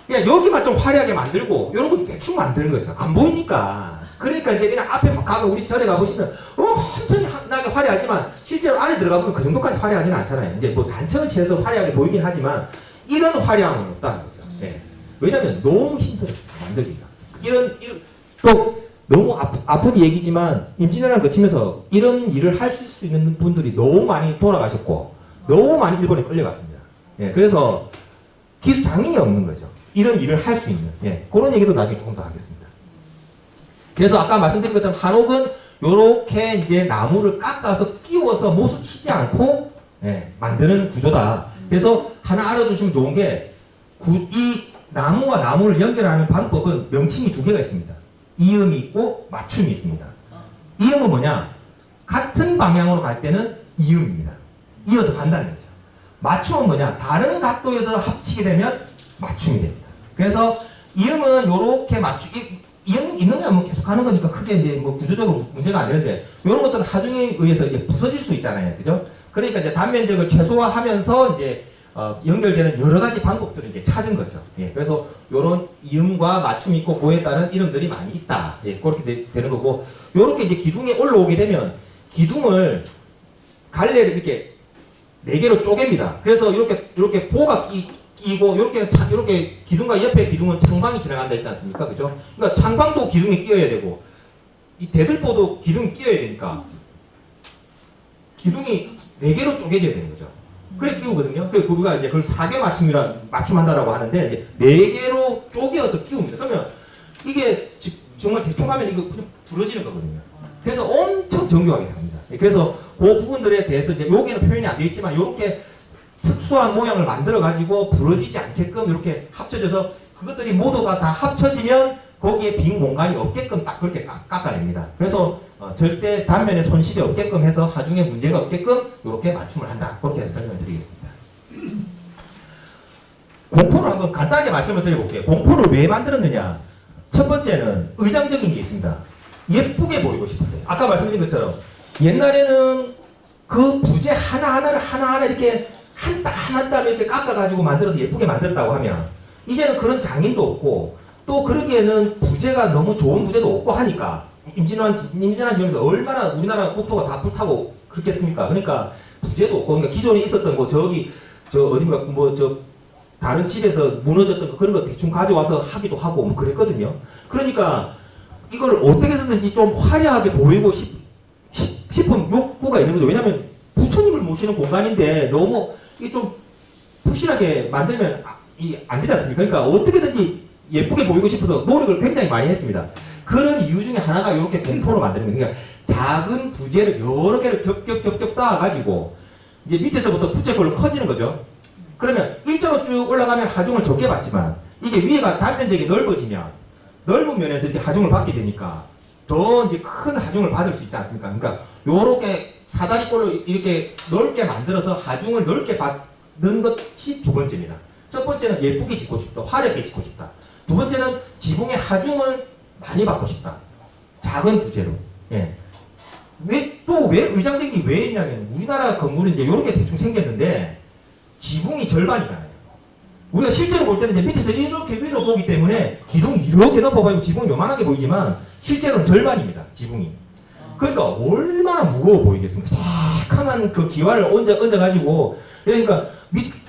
여기만 좀 화려하게 만들고 요런 거 대충 만드는 거죠. 안 보이니까. 그러니까 이제 그냥 앞에 가면 우리 절에 가보시면 엄청나게 화려하지만 실제로 안에 들어가보면 그 정도까지 화려하지는 않잖아요. 이제 뭐 단청을 칠해서 화려하게 보이긴 하지만 이런 화려함은 없다는 거죠. 예. 왜냐면 너무 힘들어요. 만들기가. 또 너무 아픈 얘기지만 임진왜란 거치면서 이런 일을 할 수 있는 분들이 너무 많이 돌아가셨고 너무 많이 일본에 끌려갔습니다. 예. 그래서 기술 장인이 없는 거죠. 이런 일을 할 수 있는. 예. 그런 얘기도 나중에 조금 더 하겠습니다. 그래서 아까 말씀드린 것처럼 한옥은 요렇게 이제 나무를 깎아서 끼워서 못을 치지 않고 만드는 구조다. 그래서 하나 알아두시면 좋은 게 이 나무와 나무를 연결하는 방법은 명칭이 두 개가 있습니다. 이음이 있고 맞춤이 있습니다. 이음은 뭐냐? 같은 방향으로 갈 때는 이음입니다. 이어서 간다는 거죠. 맞춤은 뭐냐? 다른 각도에서 합치게 되면 맞춤이 됩니다. 그래서 이음은 요렇게 이음 있는 게 뭐 계속 하는 거니까 크게 이제 뭐 구조적으로 문제가 안 되는데, 이런 것들은 하중에 의해서 이제 부서질 수 있잖아요. 그죠? 그러니까 이제 단면적을 최소화하면서 이제 연결되는 여러 가지 방법들을 이제 찾은 거죠. 예. 그래서 요런 이음과 맞춤이 있고 그에 따른 이름들이 많이 있다. 예. 그렇게 되는 거고, 요렇게 이제 기둥에 올라오게 되면 기둥을 갈래를 이렇게 4개로 쪼갭니다. 그래서 이렇게 보가 끼고 이렇게 기둥과 옆에 기둥은 창방이 지나간다 했지 않습니까? 그죠? 그러니까 창방도 기둥에 끼어야 되고 이 대들보도 기둥이 끼어야 되니까 기둥이 4개로 쪼개져야 되는 거죠. 그래 끼우거든요. 그래서 우리가 이제 그걸 사계 맞춤한다라고 하는데 이제 4개로 쪼개어서 끼웁니다. 그러면 이게 정말 대충 하면 이거 그냥 부러지는 거거든요. 그래서 엄청 정교하게 합니다. 그래서 그 부분들에 대해서 이제 여기는 표현이 안 되어 있지만 이렇게 특수한 모양을 만들어 가지고 부러지지 않게끔 이렇게 합쳐져서 그것들이 모두가 다 합쳐지면 거기에 빈 공간이 없게끔 딱 그렇게 깎아냅니다. 그래서 절대 단면에 손실이 없게끔 해서 하중에 문제가 없게끔 이렇게 맞춤을 한다. 그렇게 설명을 드리겠습니다. 공포를 한번 간단하게 말씀을 드려볼게요. 공포를 왜 만들었느냐? 첫 번째는 의장적인 게 있습니다. 예쁘게 보이고 싶었어요. 아까 말씀드린 것처럼 옛날에는 그 부재 하나하나 이렇게 한 땀 이렇게 깎아가지고 만들어서 예쁘게 만들었다고 하면 이제는 그런 장인도 없고 또 그러기에는 부재가 너무 좋은 부재도 없고 하니까 임진왜란 지면서 얼마나 우리나라 국토가 다 불타고 그렇겠습니까? 그러니까 부재도 없고 그러니까 기존에 있었던 다른 집에서 무너졌던 거 그런 거 대충 가져와서 하기도 하고 뭐 그랬거든요. 그러니까 이걸 어떻게 해서든지 좀 화려하게 보이고 싶은 욕구가 있는 거죠. 왜냐하면 부처님을 모시는 공간인데 너무 이게 좀 부실하게 만들면 안 되지 않습니까? 그러니까 어떻게든지 예쁘게 보이고 싶어서 노력을 굉장히 많이 했습니다. 그런 이유 중에 하나가 이렇게 공포로 만드는 거예요. 그러니까 작은 부재를 여러 개를 겹겹 쌓아가지고 이제 밑에서부터 부채꼴로 커지는 거죠. 그러면 일자로 쭉 올라가면 하중을 적게 받지만 이게 위에가 단면적이 넓어지면 넓은 면에서 이렇게 하중을 받게 되니까 더 이제 큰 하중을 받을 수 있지 않습니까? 그러니까 요렇게 사다리꼴로 이렇게 넓게 만들어서 하중을 넓게 받는 것이 두 번째입니다. 첫 번째는 예쁘게 짓고 싶다. 화려하게 짓고 싶다. 두 번째는 지붕의 하중을 많이 받고 싶다. 작은 부재로. 예. 왜 의장적인 게 왜 있냐면 우리나라 건물이 이제 요렇게 대충 생겼는데 지붕이 절반이잖아요. 우리가 실제로 볼 때는 이제 밑에서 이렇게 위로 보기 때문에 기둥이 이렇게 높아가지고 지붕이 요만하게 보이지만 실제로는 절반입니다. 지붕이. 그러니까 얼마나 무거워 보이겠습니까? 새카만 그 기와를 얹어가지고 그러니까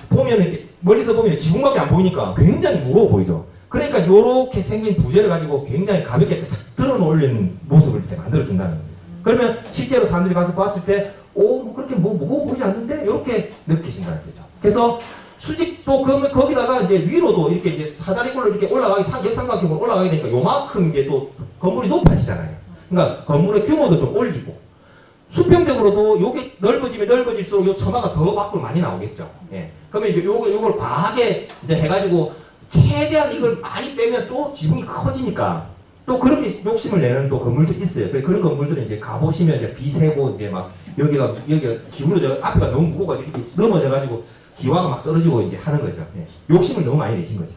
보면 이렇게 멀리서 보면 지붕밖에 안 보이니까 굉장히 무거워 보이죠. 그러니까 요렇게 생긴 부재를 가지고 굉장히 가볍게 들어놓는 모습을 이렇게 만들어준다는 거예요. 그러면 실제로 사람들이 가서 봤을 때 그렇게 무거워 보이지 않는데 이렇게 느끼신다는 거죠. 그래서 수직도 거기다가 이제 위로도 이렇게 이제 사다리꼴로 이렇게 역삼각형으로 올라가게 되니까 요만큼 이제 또 건물이 높아지잖아요. 그러니까 건물의 규모도 좀 올리고 수평적으로도 요게 넓어지면 넓어질수록 요 처마가 더 밖으로 많이 나오겠죠. 예. 그러면 이제 요걸 과하게 이제 해가지고 최대한 이걸 많이 빼면 또 지붕이 커지니까 또 그렇게 욕심을 내는 또 건물도 있어요. 그런 건물들은 이제 가보시면 이제 비세고 이제 막 여기가 기울어져 앞에가 너무 무거워가지고 이렇게 넘어져가지고 기와가 막 떨어지고 이제 하는 거죠. 예. 욕심을 너무 많이 내신 거죠.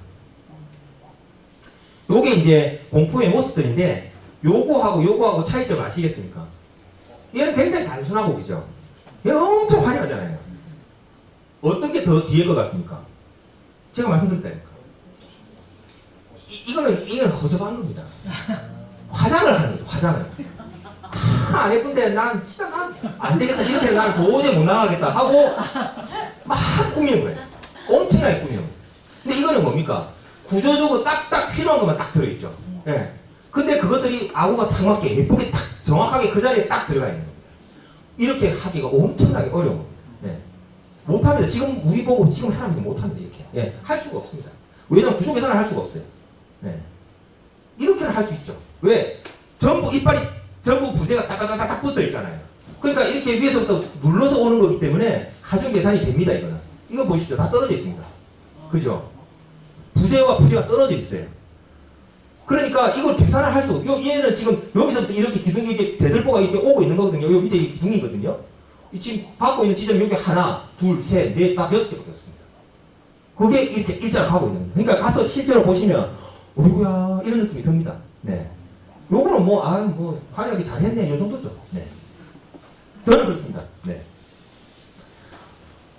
요게 이제 공포의 모습들인데 요거하고 차이점 아시겠습니까? 얘는 굉장히 단순하고 그죠? 얘는 엄청 화려하잖아요. 어떤 게 더 뒤에 것 같습니까? 제가 말씀드렸다니까. 이건 허접한 겁니다. 화장을 하는 거죠. 화장을. 안 예쁜데 난 안 되겠다. 이렇게 나는 도저히 못 나가겠다 하고 막 꾸미는 거예요. 엄청나게 꾸미는 거예요. 근데 이거는 뭡니까? 구조적으로 딱딱 필요한 것만 딱 들어있죠. 예. 근데 그것들이 아구가 딱 맞게 예쁘게 딱 정확하게 그 자리에 딱 들어가 있는 겁니다. 이렇게 하기가 엄청나게 어려운 겁니다. 예. 못합니다. 지금 우리 보고 지금 하라면 못합니다. 이렇게. 예. 할 수가 없습니다. 왜냐면 구조 계산을 할 수가 없어요. 예. 이렇게는 할 수 있죠. 왜? 이빨이 전부 부재가 딱딱딱딱 붙어 있잖아요. 그러니까 이렇게 위에서부터 눌러서 오는 거기 때문에 하중 계산이 됩니다. 이거 보십시오. 다 떨어져 있습니다. 그죠? 부재와 부재가 떨어져 있어요. 그러니까 이걸 계산을 할 수 없고 얘는 지금 여기서부터 이렇게 기둥이 이렇게 대들보가 이렇게 오고 있는 거거든요. 여기 밑에 이 기둥이거든요. 지금 받고 있는 지점이 여기 하나, 둘, 셋, 넷, 딱 6개밖에 없습니다. 그게 이렇게 일자로 가고 있는 거예요. 그러니까 가서 실제로 보시면 어이구야 이런 느낌이 듭니다. 네. 요거는 화려하게 잘했네 요 정도죠. 네. 저는 그렇습니다. 네.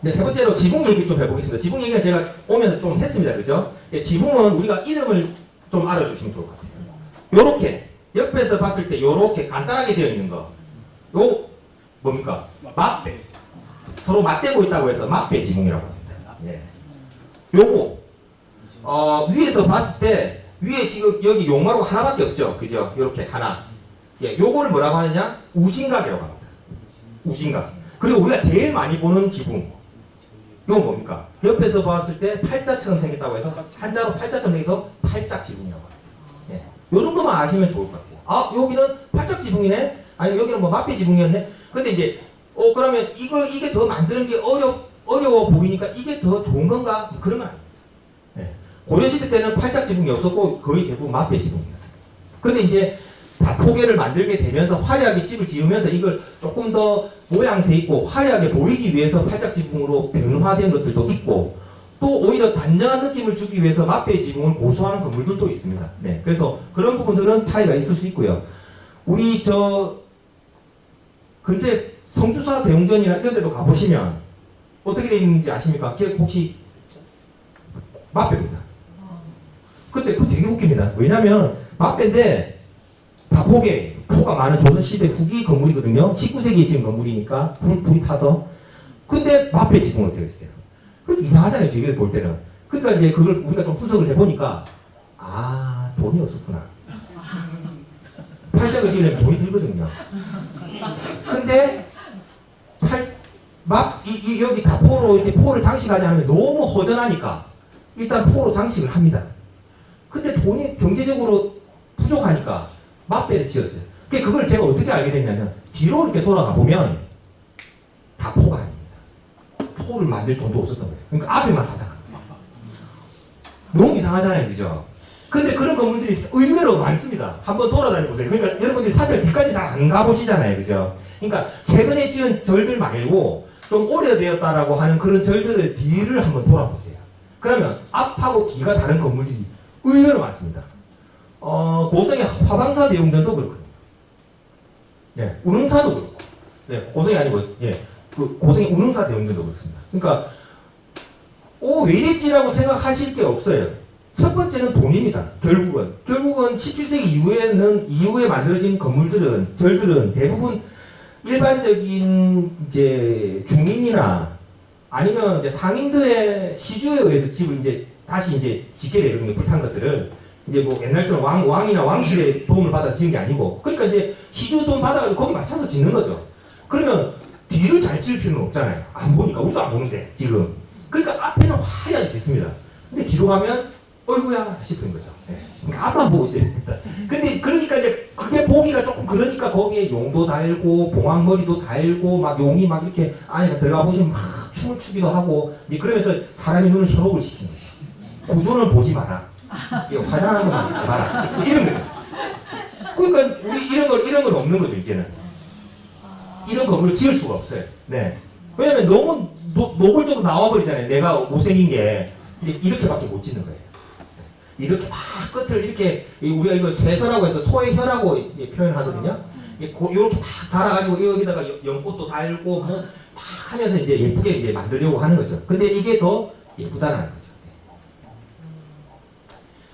네, 세 번째로 지붕 얘기 좀 해보겠습니다. 지붕 얘기는 제가 오면서 좀 했습니다. 그죠? 네, 지붕은 우리가 이름을 좀 알아주시면 좋을 것 같아요. 요렇게 옆에서 봤을 때 요렇게 간단하게 되어 있는 거. 요 뭡니까? 막대. 서로 맞대고 있다고 해서 맞배 지붕이라고 합니다. 예. 요거 위에서 봤을 때 위에 지금 여기 용마루가 하나밖에 없죠. 그죠? 이렇게 하나. 예, 요거를 뭐라고 하느냐? 우진각이라고 합니다. 우진각. 그리고 우리가 제일 많이 보는 지붕. 이건 뭡니까? 옆에서 봤을 때 팔자처럼 생겼다고 해서 한자로 팔자처럼 생겨서 팔짝 지붕이라고 합니다. 예. 요 정도만 아시면 좋을 것 같아요. 아, 여기는 팔짝 지붕이네? 아니면 여기는 뭐 맞배 지붕이었네? 근데 이제 그러면 이게 더 만드는 게 어려워 보이니까 이게 더 좋은 건가? 그런 건 아닙니다. 예. 고려시대 때는 팔짝 지붕이 없었고 거의 대부분 맞배 지붕이었어요. 근데 이제 다포개를 만들게 되면서 화려하게 집을 지으면서 이걸 조금 더 모양새 있고 화려하게 보이기 위해서 팔짝 지붕으로 변화된 것들도 있고 또 오히려 단정한 느낌을 주기 위해서 맞배 지붕을 고수하는 건물들도 있습니다. 네, 그래서 그런 부분들은 차이가 있을 수 있고요. 우리 근처에 성주사 대웅전이나 이런 데도 가보시면 어떻게 되어 있는지 아십니까? 혹시 맞배입니다. 근데 그거 되게 웃깁니다. 왜냐면 맞배인데 다포개, 포가 많은 조선시대 후기 건물이거든요. 19세기에 지은 건물이니까 불이 타서. 근데 맞배 지붕으로 되어 있어요. 그러니까 이상하잖아요. 저희들 볼 때는. 그러니까 이제 그걸 우리가 좀 분석을 해보니까 아, 돈이 없었구나. 팔짝을 지으려면 돈이 들거든요. 근데 여기 다포로 이렇게 포를 장식하지 않으면 너무 허전하니까 일단 포로 장식을 합니다. 근데 돈이 경제적으로 부족하니까 맞배를 지었어요. 그걸 제가 어떻게 알게 됐냐면 뒤로 이렇게 돌아가 보면 다 포가 아닙니다. 포를 만들 돈도 없었던 거예요. 그러니까 앞에만 하잖아. 너무 이상하잖아요, 그죠? 근데 그런 건물들이 의외로 많습니다. 한번 돌아다녀 보세요. 그러니까 여러분들이 사실 뒤까지 잘 안 가보시잖아요, 그죠? 그러니까 최근에 지은 절들 말고 좀 오래되었다라고 하는 그런 절들을 뒤를 한번 돌아보세요. 그러면 앞하고 뒤가 다른 건물들이 의외로 많습니다. 고성의 화방사 대웅전도 그렇거든요. 네, 운흥사도 그렇고. 네, 고성이 아니고, 예, 고성의 운흥사 대웅전도 그렇습니다. 그러니까, 왜 이랬지라고 생각하실 게 없어요. 첫 번째는 돈입니다. 결국은 17세기 이후에 만들어진 건물들은, 절들은 대부분 일반적인 이제 중인이나 아니면 이제 상인들의 시주에 의해서 집을 이제 다시 이제 짓게 되거든요. 불탄 것들을. 이제 뭐 옛날처럼 왕이나 왕실의 도움을 받아서 지은 게 아니고. 그러니까 이제 시주 돈 받아가지고 거기 맞춰서 짓는 거죠. 그러면 뒤를 잘 지을 필요는 없잖아요. 안 보니까. 우리도 안 보는데, 지금. 그러니까 앞에는 화려하게 짓습니다. 근데 뒤로 가면, 어이구야 싶은 거죠. 네. 그러니까 앞만 보고 있어야 됩니다. 근데 그러니까 이제 그게 보기가 조금 그러니까 거기에 용도 달고, 봉황머리도 달고, 막 용이 막 이렇게 안에 들어가 보시면 막 춤을 추기도 하고, 그러면서 사람의 눈을 현혹을 시키는 거죠. 구조는 보지 마라. 화장하는 것만 찍지 마라. 이런 거죠. 그러니까 우리 이런 건 없는 거죠, 이제는. 이런 건물을 지을 수가 없어요. 네. 왜냐면 너무 노골적으로 나와버리잖아요. 내가 못생긴 게. 이렇게밖에 못 짓는 거예요. 이렇게 막 끝을 이렇게, 우리가 이걸 쇠서라고 해서 소의 혀라고 표현하거든요. 이렇게 막 달아가지고 여기다가 연꽃도 달고, 뭐, 막 하면서 이제 예쁘게 이제 만들려고 하는 거죠. 근데 이게 더 예쁘다라는 거죠.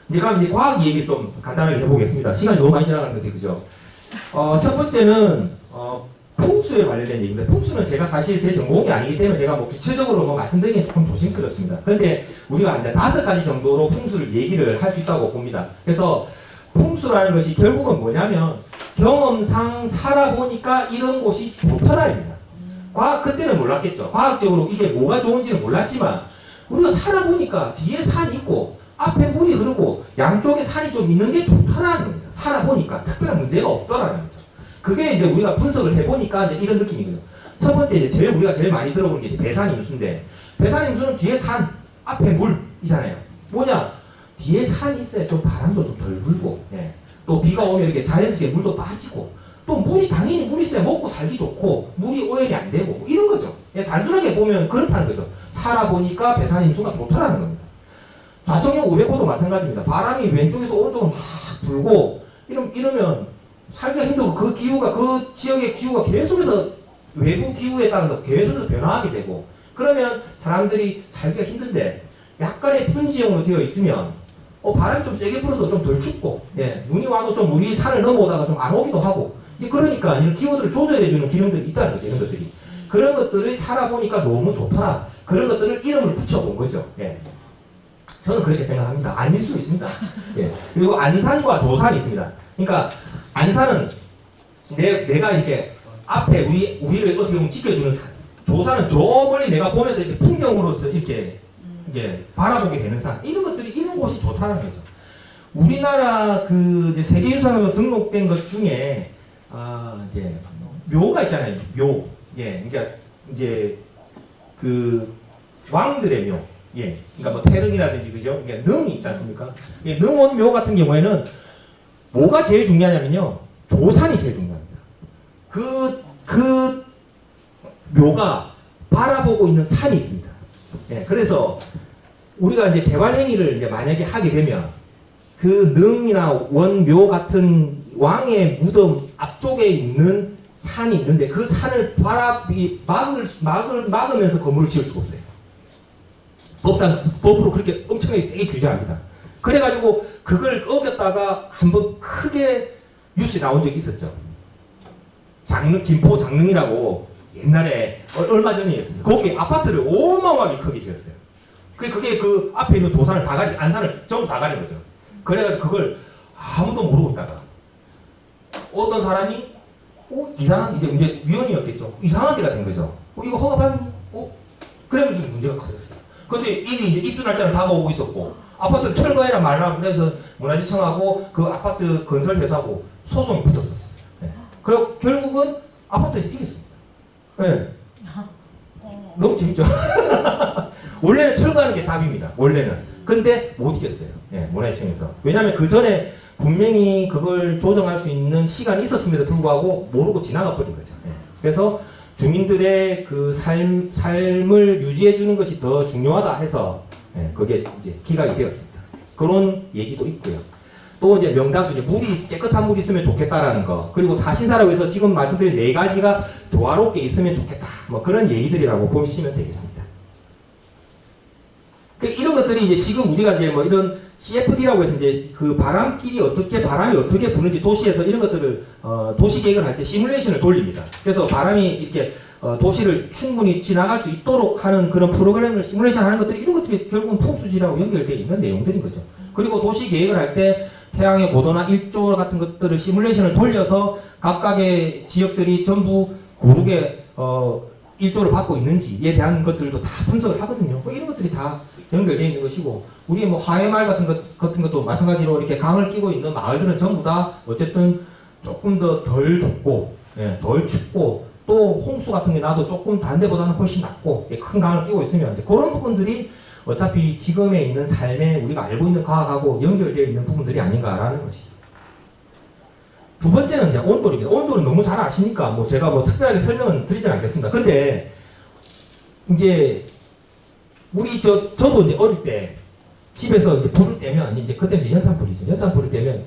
이제 그럼 이제 과학 얘기를 좀 간단하게 해보겠습니다. 시간이 너무 많이 지나가는데, 그죠? 첫 번째는, 풍수에 관련된 얘기입니다. 풍수는 제가 사실 제 전공이 아니기 때문에 제가 뭐 구체적으로 뭐 말씀드리기는 조금 조심스럽습니다. 그런데 우리가 이제 5가지 정도로 풍수를 얘기를 할 수 있다고 봅니다. 그래서 풍수라는 것이 결국은 뭐냐면 경험상 살아보니까 이런 곳이 좋더라입니다. 그때는 몰랐겠죠. 과학적으로 이게 뭐가 좋은지는 몰랐지만 우리가 살아보니까 뒤에 산이 있고 앞에 물이 흐르고 양쪽에 산이 좀 있는 게 좋더라는 겁니다. 살아보니까 특별한 문제가 없더라는 거죠. 그게 이제 우리가 분석을 해보니까 이제 이런 느낌이거든요. 첫 번째 이제 우리가 제일 많이 들어보는 게 이제 배산임수인데, 배산임수는 뒤에 산, 앞에 물이잖아요. 뭐냐? 뒤에 산이 있어야 좀 바람도 좀 덜 불고, 예. 또 비가 오면 이렇게 자연스럽게 물도 빠지고, 또 당연히 물이 있어야 먹고 살기 좋고, 물이 오염이 안 되고, 뭐 이런 거죠. 예, 단순하게 보면 그렇다는 거죠. 살아보니까 배산임수가 좋더라는 겁니다. 좌청형 우백호도 마찬가지입니다. 바람이 왼쪽에서 오른쪽으로 막 불고, 이러면 살기가 힘들고 그 지역의 기후가 계속해서 외부 기후에 따라서 계속해서 변화하게 되고, 그러면 사람들이 살기가 힘든데 약간의 평지형으로 되어 있으면 바람이 좀 세게 불어도 좀 덜 춥고, 예, 눈이 와도 좀 물이 산을 넘어오다가 좀 안 오기도 하고, 그러니까 이런 기후들을 조절해주는 기능들이 있다는 거죠. 이런 것들이. 그런 것들을 살아보니까 너무 좋더라. 그런 것들을 이름을 붙여본 거죠. 예. 저는 그렇게 생각합니다. 아닐 수 있습니다. 예. 그리고 안산과 조산이 있습니다. 그러니까 안산은 내가 이렇게 앞에 우리를 어떻게 보면 지켜주는 산. 조산은 저 멀리 내가 보면서 이렇게 풍경으로서 이렇게 이제 바라보게 되는 산. 이런 것들이 이런 곳이 좋다는 거죠. 우리나라 그 이제 세계유산으로 등록된 것 중에 이제 묘가 있잖아요. 묘. 예. 그러니까 이제 그 왕들의 묘. 예. 그러니까 뭐 태릉이라든지 그죠? 그러니까 능이 있지 않습니까? 예. 능원 묘 같은 경우에는 뭐가 제일 중요하냐면요. 조산이 제일 중요합니다. 그 묘가 바라보고 있는 산이 있습니다. 예. 그래서 우리가 이제 대관행위를 이제 만약에 하게 되면 그 능이나 원묘 같은 왕의 무덤 앞쪽에 있는 산이 있는데 그 산을 막으면서 건물을 지을 수가 없어요. 법으로 그렇게 엄청나게 세게 규제합니다. 그래가지고 그걸 어겼다가 한번 크게 뉴스에 나온 적이 있었죠. 김포 장릉이라고 옛날에 얼마 전이었습니다. 거기 아파트를 어마어마하게 크게 지었어요. 그게 그 앞에 있는 조산을 안산을 전부 다 가린 거죠. 그래가지고 그걸 아무도 모르고 있다가 어떤 사람이 이상한 이제 위원이었겠죠. 이상한 데가 된 거죠. 이거 허가받니? 그러면서 문제가 커졌어요. 근데 이미 이제 입주 날짜는 다가오고 있었고 아파트 철거해라 말라 그래서 문화재청하고 그 아파트 건설 회사하고 소송이 붙었었어요. 네. 그리고 결국은 아파트에서 이겼습니다. 네. 너무 재밌죠? 원래는 철거하는 게 답입니다. 원래는. 근데 못 이겼어요. 예, 문화재청에서. 왜냐하면 그 전에 분명히 그걸 조정할 수 있는 시간이 있었음에도 불구하고 모르고 지나가 버린 거죠. 예. 그래서 주민들의 그 삶을 유지해 주는 것이 더 중요하다 해서 예, 그게 이제 기각이 되었습니다. 그런 얘기도 있고요. 또 이제 명단수, 물이 깨끗한 물이 있으면 좋겠다라는 거. 그리고 사신사라고 해서 지금 말씀드린 4가지가 조화롭게 있으면 좋겠다. 뭐 그런 얘기들이라고 보시면 되겠습니다. 이런 것들이 이제 지금 우리가 이제 뭐 이런 CFD라고 해서 이제 그 바람이 어떻게 부는지 도시에서 이런 것들을 도시 계획을 할 때 시뮬레이션을 돌립니다. 그래서 바람이 이렇게 도시를 충분히 지나갈 수 있도록 하는 그런 프로그램을 시뮬레이션 하는 것들이 이런 것들이 결국은 풍수지라고 연결되어 있는 내용들인 거죠. 그리고 도시 계획을 할 때 태양의 고도나 일조 같은 것들을 시뮬레이션을 돌려서 각각의 지역들이 전부 고르게 일조를 받고 있는지에 대한 것들도 다 분석을 하거든요. 뭐 이런 것들이 다 연결되어 있는 것이고, 우리 뭐 화해마을 같은 것도 마찬가지로 이렇게 강을 끼고 있는 마을들은 전부 다 어쨌든 조금 더 덜 덥고, 예, 덜 춥고, 또 홍수 같은 게 나도 조금 다른 데보다는 훨씬 낫고, 예, 큰 강을 끼고 있으면 이제 그런 부분들이 어차피 지금에 있는 삶에 우리가 알고 있는 과학하고 연결되어 있는 부분들이 아닌가라는 것이죠. 두 번째는 이제 온돌입니다. 온돌은 너무 잘 아시니까 뭐 제가 뭐 특별하게 설명은 드리진 않겠습니다. 근데 이제 저도 이제 어릴 때 집에서 이제 불을 떼면 이제 그때 이제 연탄불이죠. 연탄불을 떼면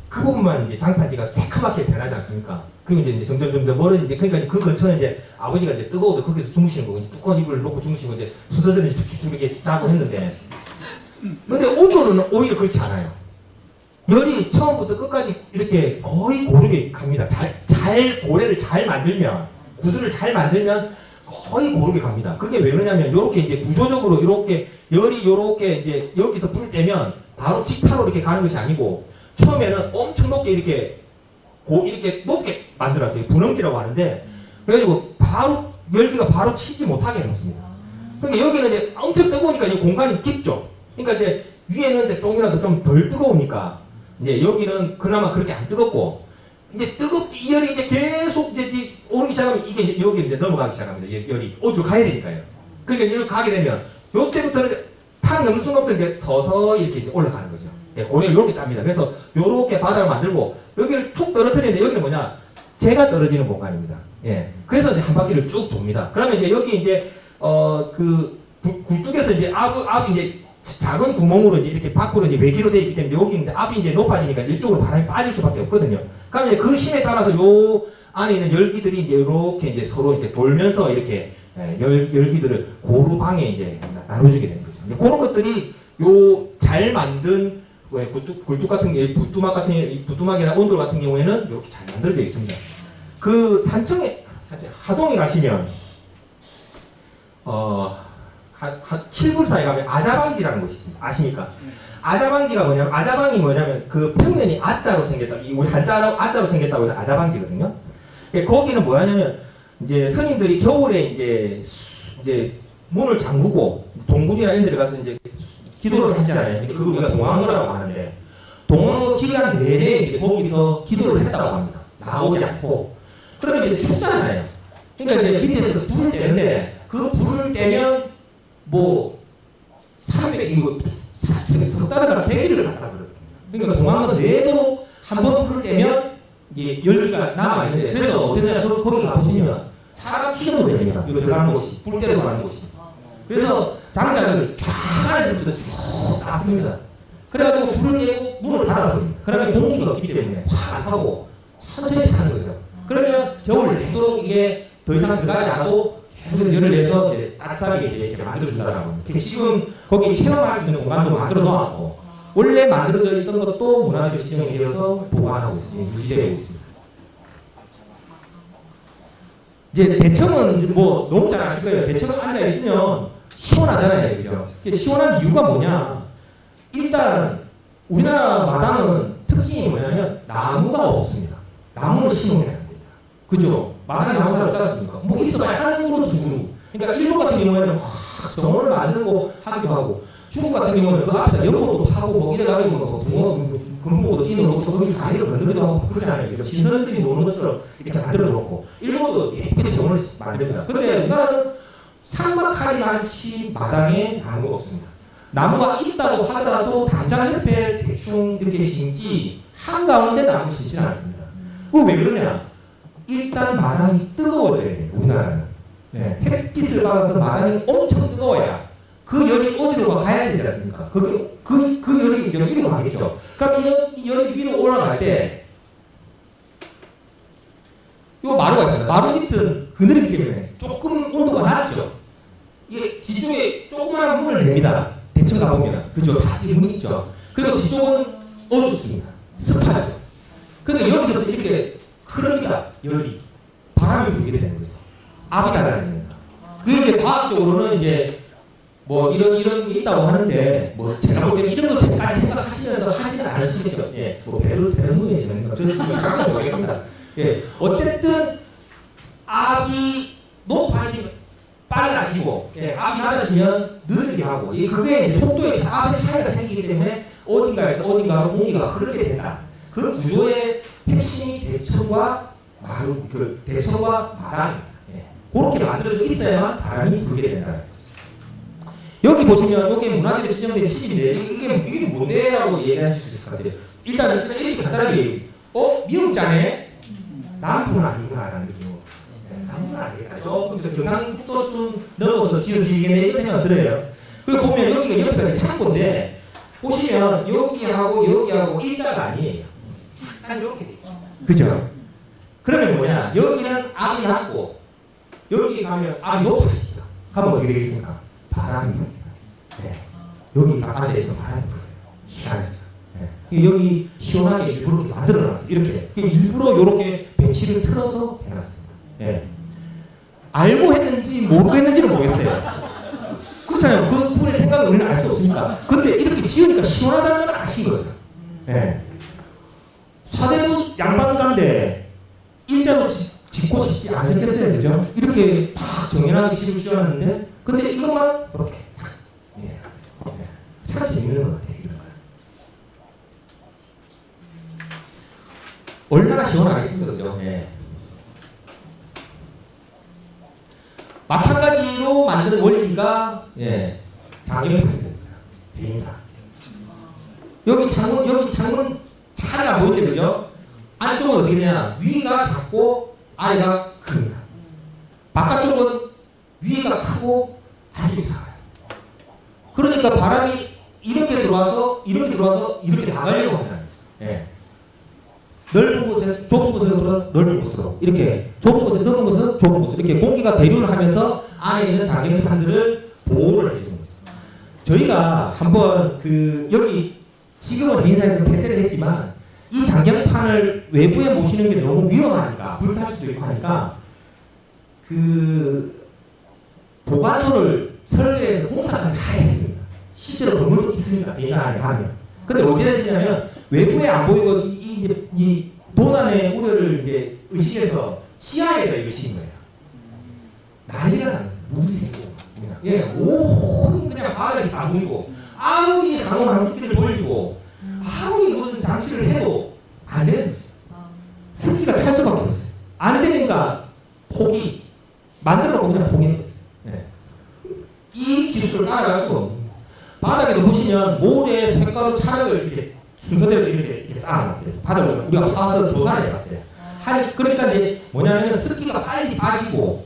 그 부분만 이제 장판지가 새카맣게 변하지 않습니까? 그리고 이제 점점 멀어지 그러니까 그 근처는 이제 아버지가 이제 뜨거워도 거기서 주무시는 거고, 이제 두꺼운 이불을 놓고 주무시고 이제 순서대로 쭉쭉쭉 이렇게 짜고 했는데, 근데 온돌은 오히려 그렇지 않아요. 열이 처음부터 끝까지 이렇게 거의 고르게 갑니다. 고래를 잘 만들면, 구두를 잘 만들면 거의 고르게 갑니다. 그게 왜 그러냐면, 요렇게 이제 구조적으로 이렇게 열이 요렇게 이제 여기서 불 때면 바로 직타로 이렇게 가는 것이 아니고, 처음에는 엄청 높게 이렇게 높게 만들었어요. 분홍기라고 하는데, 그래가지고 바로 열기가 바로 치지 못하게 해놓습니다. 그러니까 여기는 이제 엄청 뜨거우니까 이 공간이 깊죠. 그러니까 이제 위에는 이제 조금이라도 좀 덜 뜨거우니까 이제 여기는 그나마 그렇게 안 뜨겁고, 이제 이 열이 이제 계속 이제 오르기 시작하면 이게 이제 여기 이제 넘어가기 시작합니다. 열이 어디로 가야 되니까요. 그러니까 이렇게 가게 되면 요때부터는 탁 넘는 순간부터 이제 서서히 이렇게 이제 올라가는 거죠. 예, 고래를 이렇게 짭니다. 그래서 요렇게 바닥을 만들고 여기를 툭 떨어뜨리는데, 여기는 뭐냐? 재가 떨어지는 공간입니다. 예. 그래서 이제 한 바퀴를 쭉 돕니다. 그러면 이제 여기 이제 굴뚝에서 이제 압이 이제 작은 구멍으로 이제 이렇게 밖으로 이제 외기로 되어 있기 때문에 여기 이제 압이 이제 높아지니까 이쪽으로 바람이 빠질 수밖에 없거든요. 그럼 이제 그 힘에 따라서 요 안에 있는 열기들이 이제 이렇게 이제 서로 이제 돌면서 이렇게 열기들을 고루방에 이제 나눠주게 되는 거죠. 그런 것들이 요 잘 만든 굴뚝 같은 게, 부뚜막이나 온돌 같은 경우에는 이렇게 잘 만들어져 있습니다. 그 산청에 하동에 가시면 한 7불 사이 가면 아자방지라는 곳이 있습니다. 아십니까? 아자방지가 뭐냐면, 아자방이 뭐냐면 그 평면이 아자로 생겼다. 우리 한자로 아자로 생겼다고 해서 아자방지거든요. 거기는 뭐냐면 이제 스님들이 겨울에 이제 문을 잠그고 동굴이나 이런 데 가서 이제 기도를 하시잖아요. 그걸 우리가 동황거라고 하는데, 동황거 기간 내내 이제 거기서 기도를 했다고 합니다. 나오지 않고. 그러면 이제 춥잖아요. 그러니까 이제 밑에서 불을 떼는데, 그 불을 떼면 뭐 300, 이거 석달을 100일을 갔다 그러거든요. 그러니까 동황거 내도록 한번 불을 떼면 이게 열기가 남아있는데, 그래서 어떻게 거기 가보시면 사람 키로도 됩니다. 이거 들어가는 곳이, 불 떼러 가는 곳이. 그래서 장작을 쫙 안에서부터 쭉 쌌습니다. 그래가지고 불을 떼고 문을 닫아버립니다. 그러면 공기가 없기 때문에 확 타고 천천히 타는 거죠. 그러면 겨울 내도록 이게 더 이상 들어가지 않아도 계속 열을 내서 이제 따뜻하게 이렇게 만들어준다라고 합니다. 지금 거기 체험할 수 있는 공간도 만들어 놓았고, 원래 만들어져 있던 것도 문화재로 지정이 되어서 보관하고 있습니다. 유지되고 있습니다. 이제 대청은 뭐 너무 잘 아실 거예요. 대청은 앉아 있으면 시원하잖아요, 그죠? 시원한 이유가 뭐냐? 일단 우리나라 마당은 특징이 뭐냐면 나무가 없습니다. 나무를 심으면 안 됩니다. 그죠? 마당에 나무 잘 없지 않습니까? 뭐 있어봐야 한 그루 두 그루. 그러니까 일본 같은 경우에는 확 정원을 만들고 하기도 하고, 중국 같은 경우는 그 앞에다 연못도 파고 뭐 이래가지고 뭐 붕어, 금붕어도 뛰는 것도 거기 다리를 건드리기도 하고 그러잖아요. 신선들이 노는 것처럼 이렇게 만들어 놓고, 일본도 예쁘게 정원을 만듭니다. 근데 우리나라는 삭막하리 많지 마당에 나무가 없습니다. 나무가 있다고 하더라도 당장 옆에 대충 이렇게 심지 한가운데 나무 심지는 않습니다. 그거 왜 그러냐? 일단 마당이 뜨거워져야 돼요, 우리나라는. 네. 햇빛을 받아서 마당이 엄청 뜨거워야 그 열이 어디로 가야 되지 않습니까? 그 열이 위로 가겠죠. 그럼 이 열이 위로 올라갈 때, 요 마루가 있어요. 마루 밑은 그늘이기 때문에 조금 온도가 낮죠. 이게 뒤쪽에 조그마한 문을 냅니다. 대청 가보면. 그죠? 다 문이 있죠. 그리고 뒤쪽은 어둡습니다. 습하죠. 근데 여기서 이렇게 흐릅니다. 열이. 바람이 불게 되는 거죠. 압이 달라지면서. 그게 이제 과학적으로는 이제 뭐 이런 게 있다고 하는데, 뭐 제가 볼 때는 이런 것까지 생각하시면서 하지는 않으시겠죠. 예. 뭐 배를 후회지는 거 저는 잘 모르겠습니다. 예. 어쨌든 압이 높아지면 빨라지고, 예. 압이 낮아지면 느리게 하고, 그게 이제 속도의 압의 차이가 생기기 때문에 어딘가에서 어딘가로 공기가 흐르게 된다. 그 구조의 핵심이 대청과 마루, 그 대청과 마당, 예. 그렇게 만들어져 있어야만 바람이 불게 된다. 여기 보시면 이게 문화재로 지정된 칩인데, 이게 뭔데라고 얘기하실 수 있을 것 같아요. 일단은 이렇게 간단하게 미역자네 남부는 아니구나라는 느낌으로. 네, 남부는 아니겠다. 조금 경상북도쯤 넘어서 지어지겠네 이런 생각 들어요. 그리고 보면 여기가 옆에 창고인데, 보시면 여기하고 일자가 아니에요. 약간 이렇게 돼 있어요. 그죠? 그러면 뭐냐? 여기는 압이 낮고 여기 가면 압이 높아지죠. 가면 어떻게 되겠습니까? 바람이 불어요. 네. 여기 앉아있으면 바람이 불어요. 희한하죠. 네. 여기 시원하게 일부러 이렇게 만들어놨어요. 이렇게. 일부러 이렇게 배치를 틀어서 해놨습니다. 네. 알고 했는지 모르고 했는지는 모르겠어요. 그렇잖아요. 그 분의 생각을 우리는 알 수 없으니까. 근데 이렇게 지으니까 시원하다는 건 아신 거죠. 네. 사대부 양반가인데 일자로 짓고 싶지 않으셨겠어요, 그죠? 이렇게 딱 정연하게 집을 지어놨는데, 근데 이것만 이렇게 탁, 예, 참 재밌는 것 같아요, 이런 거. 얼마나 시원하겠습니까, 그죠? 예. 마찬가지로 만드는 원리가, 예, 장애물입니다. 배인사. 여기 창문은 잘 안 보이는데, 그죠? 안쪽은 어떻게 되냐? 위가 작고 아래가 큽니다. 바깥쪽은 위가 크고 안쪽이 작아요. 그러니까 바람이 이렇게 들어와서 이렇게 나가려고 하는 거예요. 예. 넓은 곳에서 좁은 곳으로 들어 넓은 곳으로, 이렇게 좁은 곳에서 넓은 곳에서 좁은 곳으로, 이렇게 공기가 대류를 하면서 안에 있는 장경판들을 보호를 해주는 거죠. 저희가 한번 여기 지금은 인사에서 폐쇄를 했지만, 이 장경판을 외부에 모시는 게 너무 위험하니까, 불탈 수도 있고 하니까, 보관소를 설계해서 공사까지 다 했습니다. 실제로 건물도 있습니다. 배장 안에 가면. 근데 어디다 지냐면 외부에 안 보이고 이 도난의 우려를 이제 의식해서 지하에다 이걸 지은 거예요. 난리가 나는 물이 생기고 예, 온 그냥 바닥이 다 보이고 아무리 강원항 습기를 돌리고 아무리 무슨 장치를 해도 안 되는 거죠. 습기가 찰 수밖에 없어요. 안 되니까 포기 만들어 놓고 그냥 포기한 거예요. 예. 이 기술을 따라갈 수 없는 거예요. 바닥에도 보시면 모래 색깔로 차력을 이렇게 순서대로 이렇게 쌓아놨어요. 바닥을 우리가 파서 조사를 해봤어요. 그러니까 이제 뭐냐면 습기가 빨리 빠지고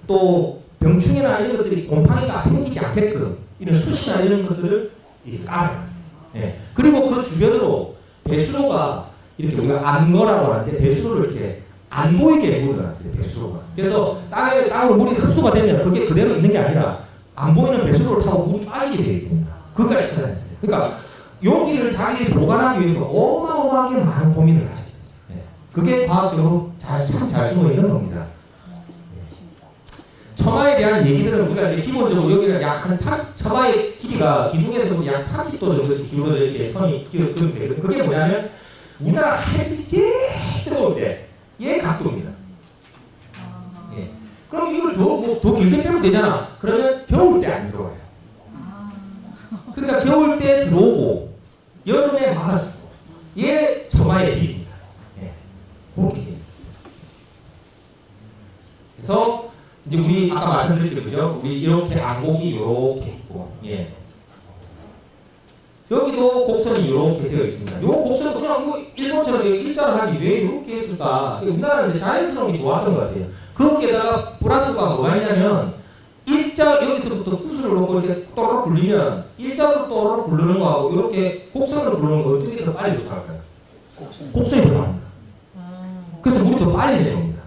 또 병충해나 이런 것들이 곰팡이가 생기지 않게끔 이런 숯이나 이런 것들을 이렇게 깔아놨어요. 예. 그리고 그 주변으로 배수로가 이렇게 우리가 안거라고 하는데 배수로를 이렇게 안 보이게 묻어놨어요. 배수로가. 그래서 땅으로 물이 흡수가 되면 그게 그대로 있는 게 아니라 안 보이는 배수로를 타고 물이 빠지게 되어 있습니다. 그것까지 찾아냈어요. 그러니까 여기를 자기들이 보관하기 위해서 어마어마하게 많은 고민을 하셨죠. 예. 그게 과학적으로 참 잘 숨어 있는 겁니다. 처마에 대한 얘기들은 우리가 이제 기본적으로 여기는 약 한 처마의 길이가 기둥에서 약 30도 정도 이렇게 기울어져 이렇게 선이 기울어지면 되거든요. 그게 뭐냐면 우리나라 햇빛이 제일 뜨거울 때 얘 각도입니다. 예. 그럼 이걸 더 길게 빼면 되잖아. 그러면 겨울 때 안 들어와요. 그러니까 겨울 때 들어오고 여름에 막아주고 얘 처마의 길입니다. 예. 그렇게 됩니다. 그래서 이제 우리 아까 말씀드렸죠, 그죠? 우리 이렇게 안곡이 이렇게 있고, 예. 여기도 곡선이 이렇게 되어 있습니다. 요 곡선 그냥 뭐 일본처럼 일자로 하지 왜 이렇게 했을까? 우리나라는 이제 자연스러움이 좋았던 것 같아요. 거기에다가 플러스가 뭐가 있냐면 일자 여기서부터 구슬을 놓고 이렇게 또르륵 굴리면 일자로 또르륵 굴르는 거하고 이렇게 곡선으로 굴르는 거 어떻게 더 빨리 도착할까요? 곡선이 더 많습니다. 그래서 물이 더 빨리 내려옵니다.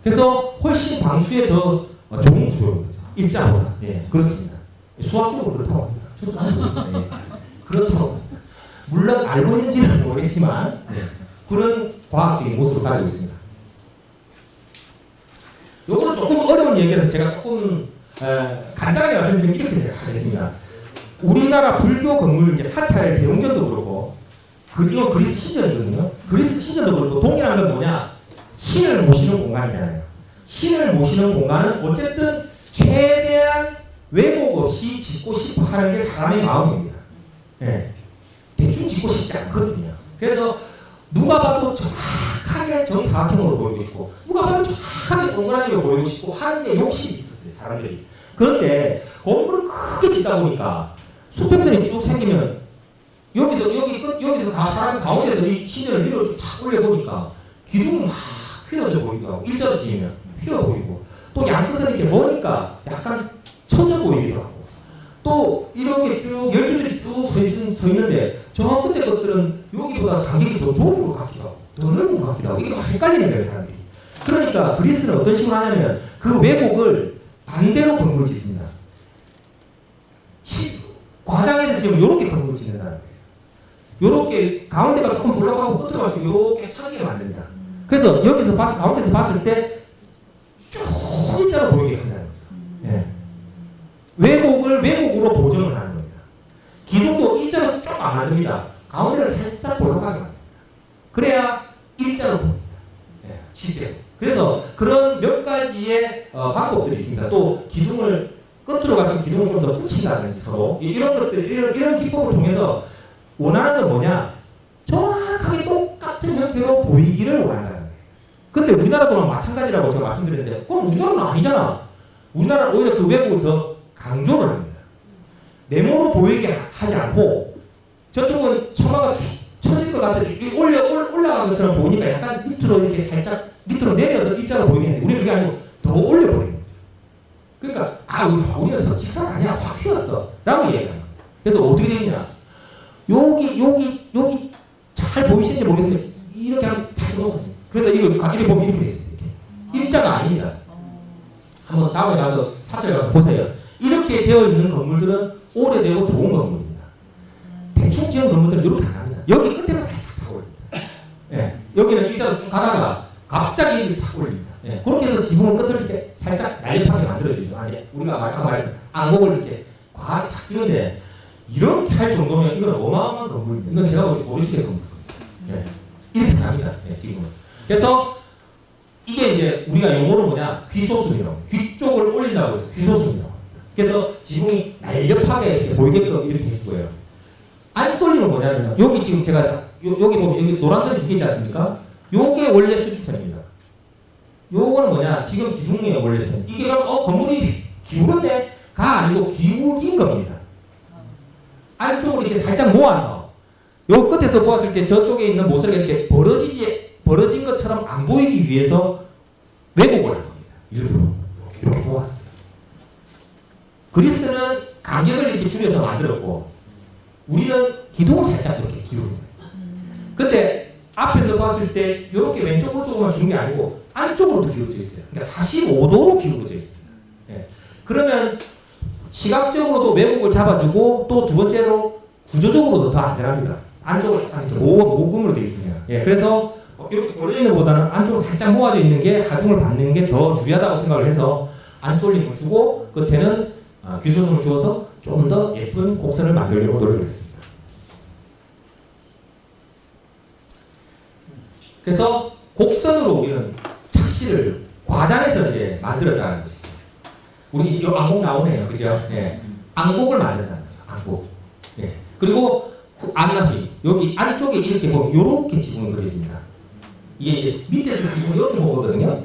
그래서 훨씬 방수에 더 좋은 구조인 거죠. 일자보다. 예, 그렇습니다. 수학적으로 그렇다고 합니다. 저도 잘 모르겠습니다. 예. 그렇다고 합니다. 물론 알고 있는지는 모르겠지만 예. 그런 과학적인 모습을 가지고 있습니다. 요거는 조금 어려운 얘기라서 제가 조금 간단하게 말씀드리면 이렇게 하겠습니다. 우리나라 불교 건물 이제 사찰 대웅전도 그렇고 이건 그리스 신전이거든요. 그리스 신전도 그렇고 동일한 건 뭐냐? 신을 모시는 공간이잖아요. 신을 모시는 공간은 어쨌든 최대한 왜곡 없이 짓고 싶어 하는 게 사람의 마음입니다. 예. 대충 짓고 싶지 않거든요. 그래서 누가 봐도 정확하게 정사각형으로 보이고 싶고 누가 봐도 정확하게 동그라미로 보이고 싶고 하는 게 욕심이 있었어요. 사람들이. 그런데 건물을 크게 짓다 보니까 수평선이 쭉 생기면 여기서 사람 가운데서 이 신전을 위로 탁 올려보니까 기둥이 막 휘어져 보이기도 하고 일자로 지으면 휘어 보이고 또 양끝은 이렇게 머니까 약간 처져 보이기도 하고 또 이렇게 쭉 열줄들이 쭉 서 있는데 저 끝에 것들은 여기보다 간격이 더 좁은 것 같기도 하고 더 넓은 것 같기도 하고 이게 막 헷갈리는 거예요 사람들이. 그러니까 그리스는 어떤 식으로 하냐면 그 왜곡을 반대로 건물을 짓습니다. 과장해서 지금 이렇게 건물을 짓는다는 거예요. 이렇게 가운데가 조금 볼록하고 끝으로 갈수록 이렇게 처지게 만듭니다. 그래서 여기서 가운데서 봤을 때 쭉 일자로 보이게 한다는 거죠. 예. 왜곡으로 보정을 하는 겁니다. 기둥도 일자로 쭉 안 만듭니다. 가운데를 살짝 볼록하게 만듭니다. 그래야 일자로 보입니다. 예, 실제로. 그래서 그런 몇 가지의 방법들이 있습니다. 또 기둥을 끝으로 가서 기둥을 좀 더 붙인다든지 서로 이런 것들 이런 기법을 통해서 원하는 건 뭐냐? 정확하게 똑같은 형태로 보이기를 원한다는 거예요. 근데 우리나라도 마찬가지라고 제가 말씀드렸는데 그럼 우리나라는 아니잖아. 우리나라는 오히려 그 왜곡을 더 강조를 합니다. 네모로 보이게 하지 않고 저쪽은 처마가 처질 것 같아서 올라간 것처럼 보니까 약간 밑으로 이렇게 살짝 밑으로 내려서 일자로 보이겠는데 우리는 그게 아니고 더 올려버리는 거죠. 그러니까 우리는 직선 아니야 확 휘었어 라고 얘기합니다. 그래서 어떻게 되느냐 여기 잘 보이시는지 모르겠어요. 이렇게 하면 잘 넘어가요. 그래서 이걸 이렇게 보면 이렇게 돼 있어요. 이렇게. 일자가 아닙니다. 한번 다음에 가서 사찰에 가서 보세요. 이렇게 되어 있는 건물들은 오래되고 좋은 건물입니다. 대충 지은 건물들은 이렇게 안 합니다. 여기 끝에는 살짝 탁 올립니다. 예. 여기는 일자로 쭉 가다가 갑자기 탁 올립니다. 예. 그렇게 해서 지붕을 끝을 이렇게 살짝 날렵하게 만들어주죠. 아니, 우리가 아까 말한 안목을 이렇게 과하게 탁 끼는데, 이렇게 할 정도면 이건 어마어마한 건물입니다. 이건 제가 보기 모르시겠 건물. 예. 이렇게 합니다. 예, 지금은. 그래서 이게 이제 우리가 용어로 뭐냐? 귀소순이라고. 귀 쪽을 올린다고 해서 귀소순이라고. 그래서 지붕이 날렵하게 이렇게 보이게끔 이렇게 해줄 거예요. 안솔림은 뭐냐면, 여기 지금 제가, 여기 보면 여기 노란선이 두 개지 않습니까? 요게 원래 수직선입니다. 요거는 뭐냐? 지금 기둥이에요, 원래 선. 이게 그럼, 건물이 기울었네? 가 아니고 기울인 겁니다. 안쪽으로 이렇게 살짝 모아서, 요 끝에서 보았을 때 저쪽에 있는 모서리가 이렇게 벌어진 것처럼 안 보이기 위해서 왜곡을 한 겁니다. 일부러. 이렇게 모았어요. 그리스는 간격을 이렇게 줄여서 만들었고, 우리는 기둥을 살짝 이렇게 기울인 거예요. 근데 앞에서 봤을 때 이렇게 왼쪽 오른쪽으로만 기운 게 아니고 안쪽으로도 기울어져 있어요. 그러니까 45도로 기울어져 있습니다. 예. 그러면 시각적으로도 왜곡을 잡아주고 또 두 번째로 구조적으로도 더 안전합니다. 안쪽을 약간 모금으로 되어 있습니다. 예. 그래서 이렇게 벌어져 있는 것보다는 안쪽으로 살짝 모아져 있는 게 하중을 받는 게 더 유리하다고 생각을 해서 안솔림을 주고 끝에는 귀소선을 주어서 좀 더 예쁜 곡선을 만들려고 노력을 했습니다. 그래서 곡선으로 우리는 착시를 과장해서 이제 만들었다는 거죠. 우리 이 안곡 나오네요, 그죠? 예. 안곡을 만든다는 거죠. 안곡. 예. 그리고 안나비 여기 안쪽에 이렇게 보면 이렇게 지붕이 그려집니다. 이게 이제 밑에서 지붕이 이렇게 보거든요.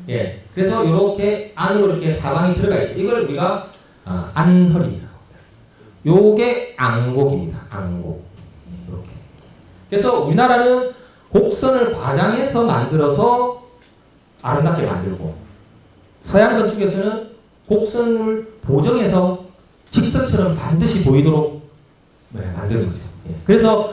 예. 그래서 이렇게 안으로 이렇게 사방이 들어가 있죠. 이걸 우리가 안허리라고. 요게 안곡입니다. 안곡. 이렇게. 그래서 우리나라는 곡선을 과장해서 만들어서 아름답게 만들고, 서양 건축에서는 곡선을 보정해서 직선처럼 반드시 보이도록 만드는 거죠. 예. 그래서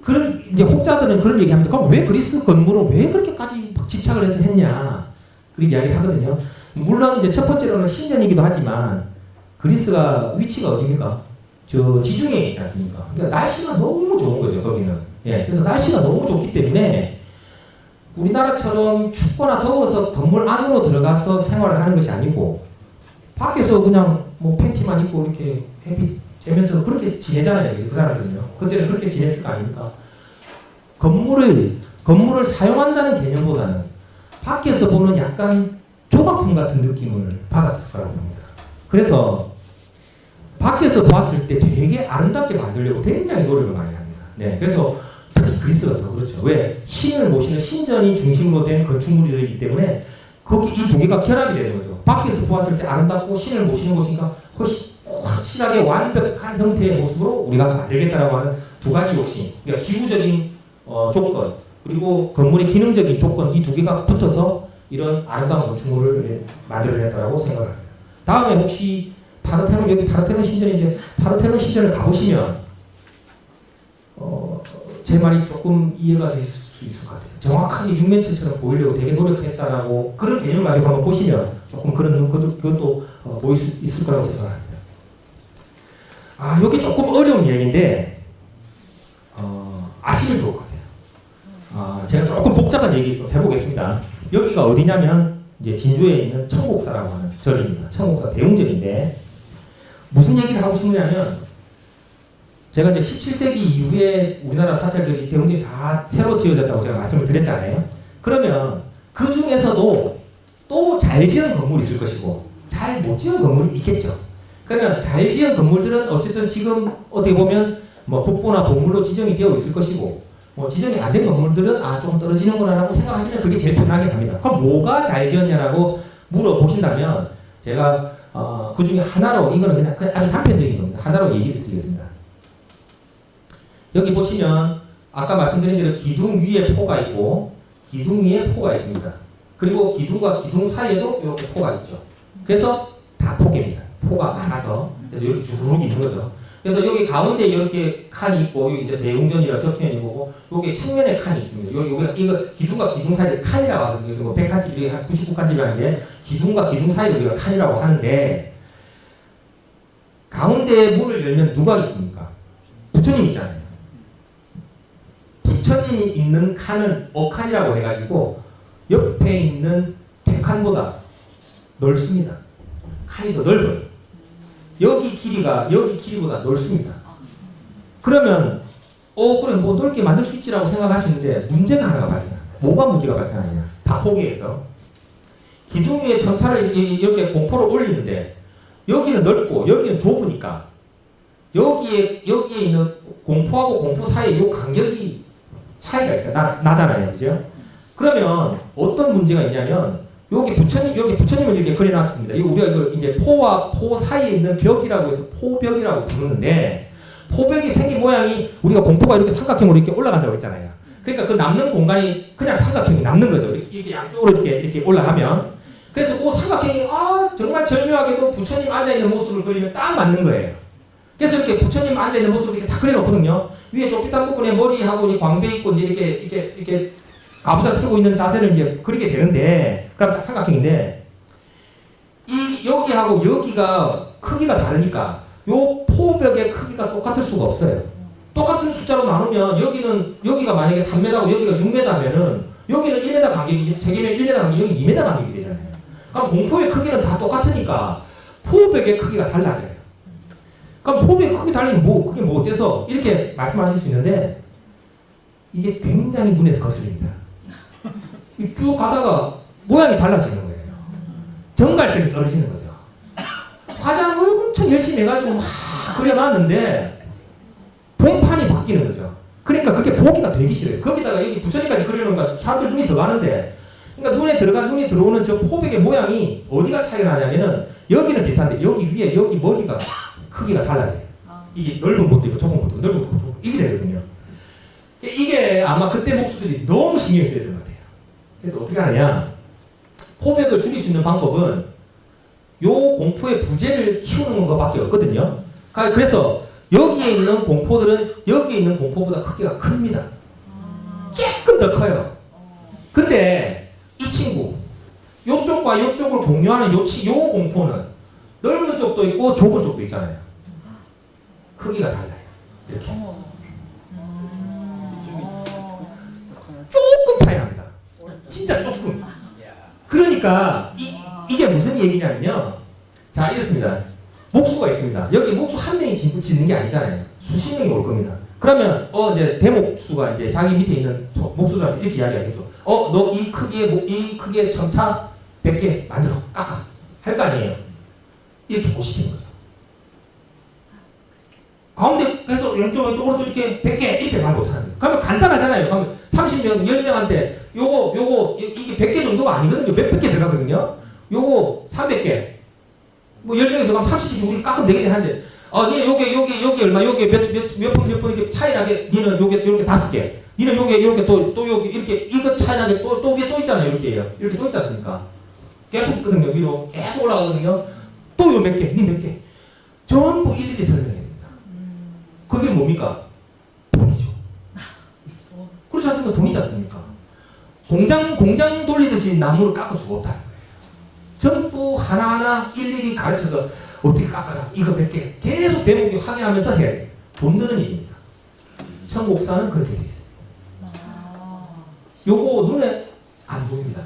그런 이제 혹자들은 그런 얘기합니다. 그럼 왜 그리스 건물은 왜 그렇게까지 집착을 해서 했냐? 그런 이야기를 하거든요. 물론 이제 첫 번째로는 신전이기도 하지만 그리스가 위치가 어디입니까? 저 지중해에 있지 않습니까? 그러니까 날씨가 너무 좋은 거죠, 거기는. 예. 그래서 날씨가 너무 좋기 때문에 우리나라처럼 춥거나 더워서 건물 안으로 들어가서 생활을 하는 것이 아니고 밖에서 그냥 뭐 팬티만 입고 이렇게 햇빛 쬐면서 그렇게 지내잖아요, 그 사람들은요. 그때는 그렇게 지냈을 거 아닙니까? 건물을 사용한다는 개념보다는 밖에서 보는 약간 조각품 같은 느낌을 받았을 거라고 봅니다. 그래서 밖에서 보았을 때 되게 아름답게 만들려고 굉장히 노력을 많이 합니다. 네, 그래서 특히 그리스가 더 그렇죠. 왜? 신을 모시는 신전이 중심으로 된 건축물이기 때문에 거기 이 두 개가 결합이 되는 거죠. 밖에서 보았을 때 아름답고 신을 모시는 곳이니까 훨씬 확실하게 완벽한 형태의 모습으로 우리가 만들겠다라고 하는 두 가지 욕심. 그러니까 기구적인 조건 그리고 건물의 기능적인 조건 이 두 개가 붙어서 이런 아름다운 건축물을 만들어냈다고 생각합니다. 다음에 혹시 파르테논, 여기 파르테논 신전인데 파르테논 신전을 가보시면 제 말이 조금 이해가 될 수 있을 것 같아요. 정확하게 육면체처럼 보이려고 되게 노력했다라고 그런 개념 가지고 한번 보시면 조금 그런 그것도 보일 수 있을 거라고 생각합니다. 여기 조금 어려운 얘기인데 아시면 좋을 것 같아요. 제가 조금 복잡한 얘기 좀 해보겠습니다. 여기가 어디냐면 이제 진주에 있는 청곡사라고 하는 절입니다. 청곡사 대웅절인데 무슨 얘기를 하고 싶냐면 제가 이제 17세기 이후에 우리나라 사찰들이 대웅절이 다 새로 지어졌다고 제가 말씀을 드렸잖아요. 그러면 그 중에서도 또 잘 지은 건물이 있을 것이고 잘 못 지은 건물이 있겠죠. 그러면 잘 지은 건물들은 어쨌든 지금 어떻게 보면 뭐 국보나 보물로 지정이 되어 있을 것이고 뭐 지정이 안 된 건물들은 조금 떨어지는구나라고 생각하시면 그게 제일 편하게 갑니다. 그럼 뭐가 잘 지었냐라고 물어보신다면 제가 그 중에 하나로 이거는 그냥 아주 단편적인 겁니다. 하나로 얘기를 드리겠습니다. 여기 보시면 아까 말씀드린 대로 기둥 위에 포가 있고 기둥 위에 포가 있습니다. 그리고 기둥과 기둥 사이에도 이렇게 포가 있죠. 그래서 다 포개입니다. 포가 많아서 그래서 이렇게 쭉 있는 거죠. 그래서 여기 가운데 이렇게 칸이 있고 여기 이제 대웅전이라 적혀있는 거고 여기 측면에 칸이 있습니다. 여기 이거 기둥과 기둥 사이를 칸이라고 하거든요. 그래서 뭐 100칸집이 한 99칸집이라는데 기둥과 기둥 사이를 우리가 칸이라고 하는데 가운데 문을 열면 누가 있습니까? 부처님 있잖아요. 부처님이 있는 칸은 어칸이라고 해가지고 옆에 있는 칸보다 넓습니다. 칸이 더 넓어요. 여기 길이보다 넓습니다. 그러면 그래 뭐 넓게 만들 수 있지라고 생각하시는데 문제가 하나가 발생합니다. 뭐가 문제가 발생하냐? 다 포기해서 기둥 위에 점차를 이렇게 공포를 올리는데 여기는 넓고 여기는 좁으니까 여기에 있는 공포하고 공포 사이에 이 간격이 차이가 나잖아요, 그죠? 그러면 어떤 문제가 있냐면 여기 부처님을 이렇게 그려놨습니다. 우리가 이걸 이제 포와 포 사이에 있는 벽이라고 해서 포벽이라고 부르는데 포벽이 생긴 모양이 우리가 공포가 이렇게 삼각형으로 이렇게 올라간다고 했잖아요. 그러니까 그 남는 공간이 그냥 삼각형이 남는 거죠. 이렇게 양쪽으로 이렇게 올라가면 그래서 그 삼각형이 정말 절묘하게도 부처님 앉아있는 모습을 그리면 딱 맞는 거예요. 그래서 이렇게 부처님 앉아있는 모습을 이렇게 다 그려놓거든요. 위에 좁깃한 부분에 머리하고 광배 있고 이제 이렇게 가부좌 틀고 있는 자세를 이제 그리게 되는데 그럼 딱 삼각형인데 여기하고 여기가 크기가 다르니까 요 포벽의 크기가 똑같을 수가 없어요. 똑같은 숫자로 나누면 여기가 만약에 3m고 여기가 6m면은 여기는 1m 간격이지 3개면 1m 간격이 여기 2m 간격이 되잖아요. 그럼 공포의 크기는 다 똑같으니까 포벽의 크기가 달라져요. 그럼 포벽의 크기 달리면 그게 뭐 어때서 이렇게 말씀하실 수 있는데 이게 굉장히 눈에 거슬립니다. 쭉 가다가 모양이 달라지는 거예요. 정갈색이 떨어지는 거죠. 화장을 엄청 열심히 해가지고 막 그려놨는데 본판이 바뀌는 거죠. 그러니까 그게 보기가 되기 싫어요. 거기다가 여기 부처님까지 그려놓으니까 사람들 눈이 더 가는데 그러니까 눈이 들어오는 저 포백의 모양이 어디가 차이가 나냐면은 여기는 비슷한데 여기 위에 여기 머리가 크기가 달라져요. 이게 넓은 것도 있고 좁은 것도 넓은 것도 좁은 이게 되거든요. 이게 아마 그때 목수들이 너무 신경 써야 되는 것 같아요. 그래서 어떻게 하느냐 포백을 줄일 수 있는 방법은 요 공포의 부재를 키우는 것밖에 없거든요. 그래서 여기에 있는 공포들은 여기에 있는 공포보다 크기가 큽니다. 조금 더 커요. 근데 이 친구 요쪽과 요쪽을 공유하는 요 공포는 넓은 쪽도 있고 좁은 쪽도 있잖아요. 크기가 달라요. 이렇게 조금 차이 납니다. 진짜 조금. 그러니까 이게 무슨 얘기냐면요. 자 이렇습니다. 목수가 있습니다. 여기 목수 한 명이 짓는 게 아니잖아요. 수십 명이 올 겁니다. 그러면 이제 대목수가 이제 자기 밑에 있는 목수들한테 이렇게 이야기하겠죠. 너 이 크기의 점차 100개 만들어 깎아 할 거 아니에요. 이렇게 못 시키는 거죠. 가운데 그래서 왼쪽으로 이렇게 100개 이렇게 말 못하는 거예요. 그러면 간단하잖아요. 그러면 30명 10명한테 이게 100개 정도가 아니거든요. 몇백 개 들어가거든요. 요거 300개. 뭐 10명에서 그럼 30개씩 우리 깎으면 되긴 하는데 니는 여기 얼마 여기 몇분 이렇게 차이 나게 니는 요게 5개. 니는 요게 이렇게 또 여기 이렇게 이거 차이 나게 또 위에 또 있잖아요. 이렇게요. 이렇게 또 있지 않습니까? 계속 있거든요. 위로 계속 올라가거든요. 또 요 몇 개, 니 몇 개. 전부 일일이 설명해야 됩니다. 그게 뭡니까? 돈이죠. 그렇지 않습니까? 돈이지 않습니까? 공장 돌리듯이 나무를 깎을 수가 없다는 거예요. 전부 하나하나 일일이 가르쳐서 어떻게 깎아라. 이거 몇 개. 계속 대목이 확인하면서 해야 돼요. 돈 드는 일입니다. 청곡사는 그렇게 되어 있습니다. 요거 눈에 안 보입니다.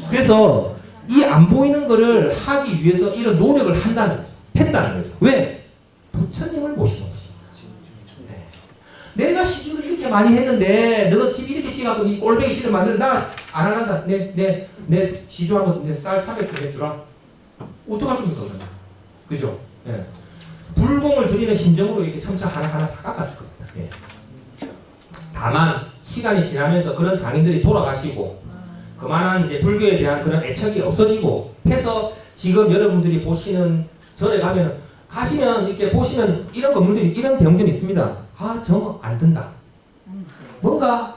그래서 이 안 보이는 거를 하기 위해서 이런 노력을 했다는 거죠. 왜? 부처님을 모시는 것입니다. 네. 내가 시주를 이렇게 많이 했는데 너가 집 이렇게 지어갖고 이 꼴배기 시를 만들어 나 안 한다. 내 시주 한번 내 쌀 300개 내주라. 어떡할 겁니까 그러면? 그죠? 네. 불공을 드리는 심정으로 이렇게 청차 하나하나 다 깎았을 겁니다. 네. 다만 시간이 지나면서 그런 장인들이 돌아가시고 그만한 이제 불교에 대한 그런 애착이 없어지고 해서 지금 여러분들이 보시는 절에 가시면 이렇게 보시면 이런 건물들이 이런 대형전이 있습니다. 정 안 든다. 뭔가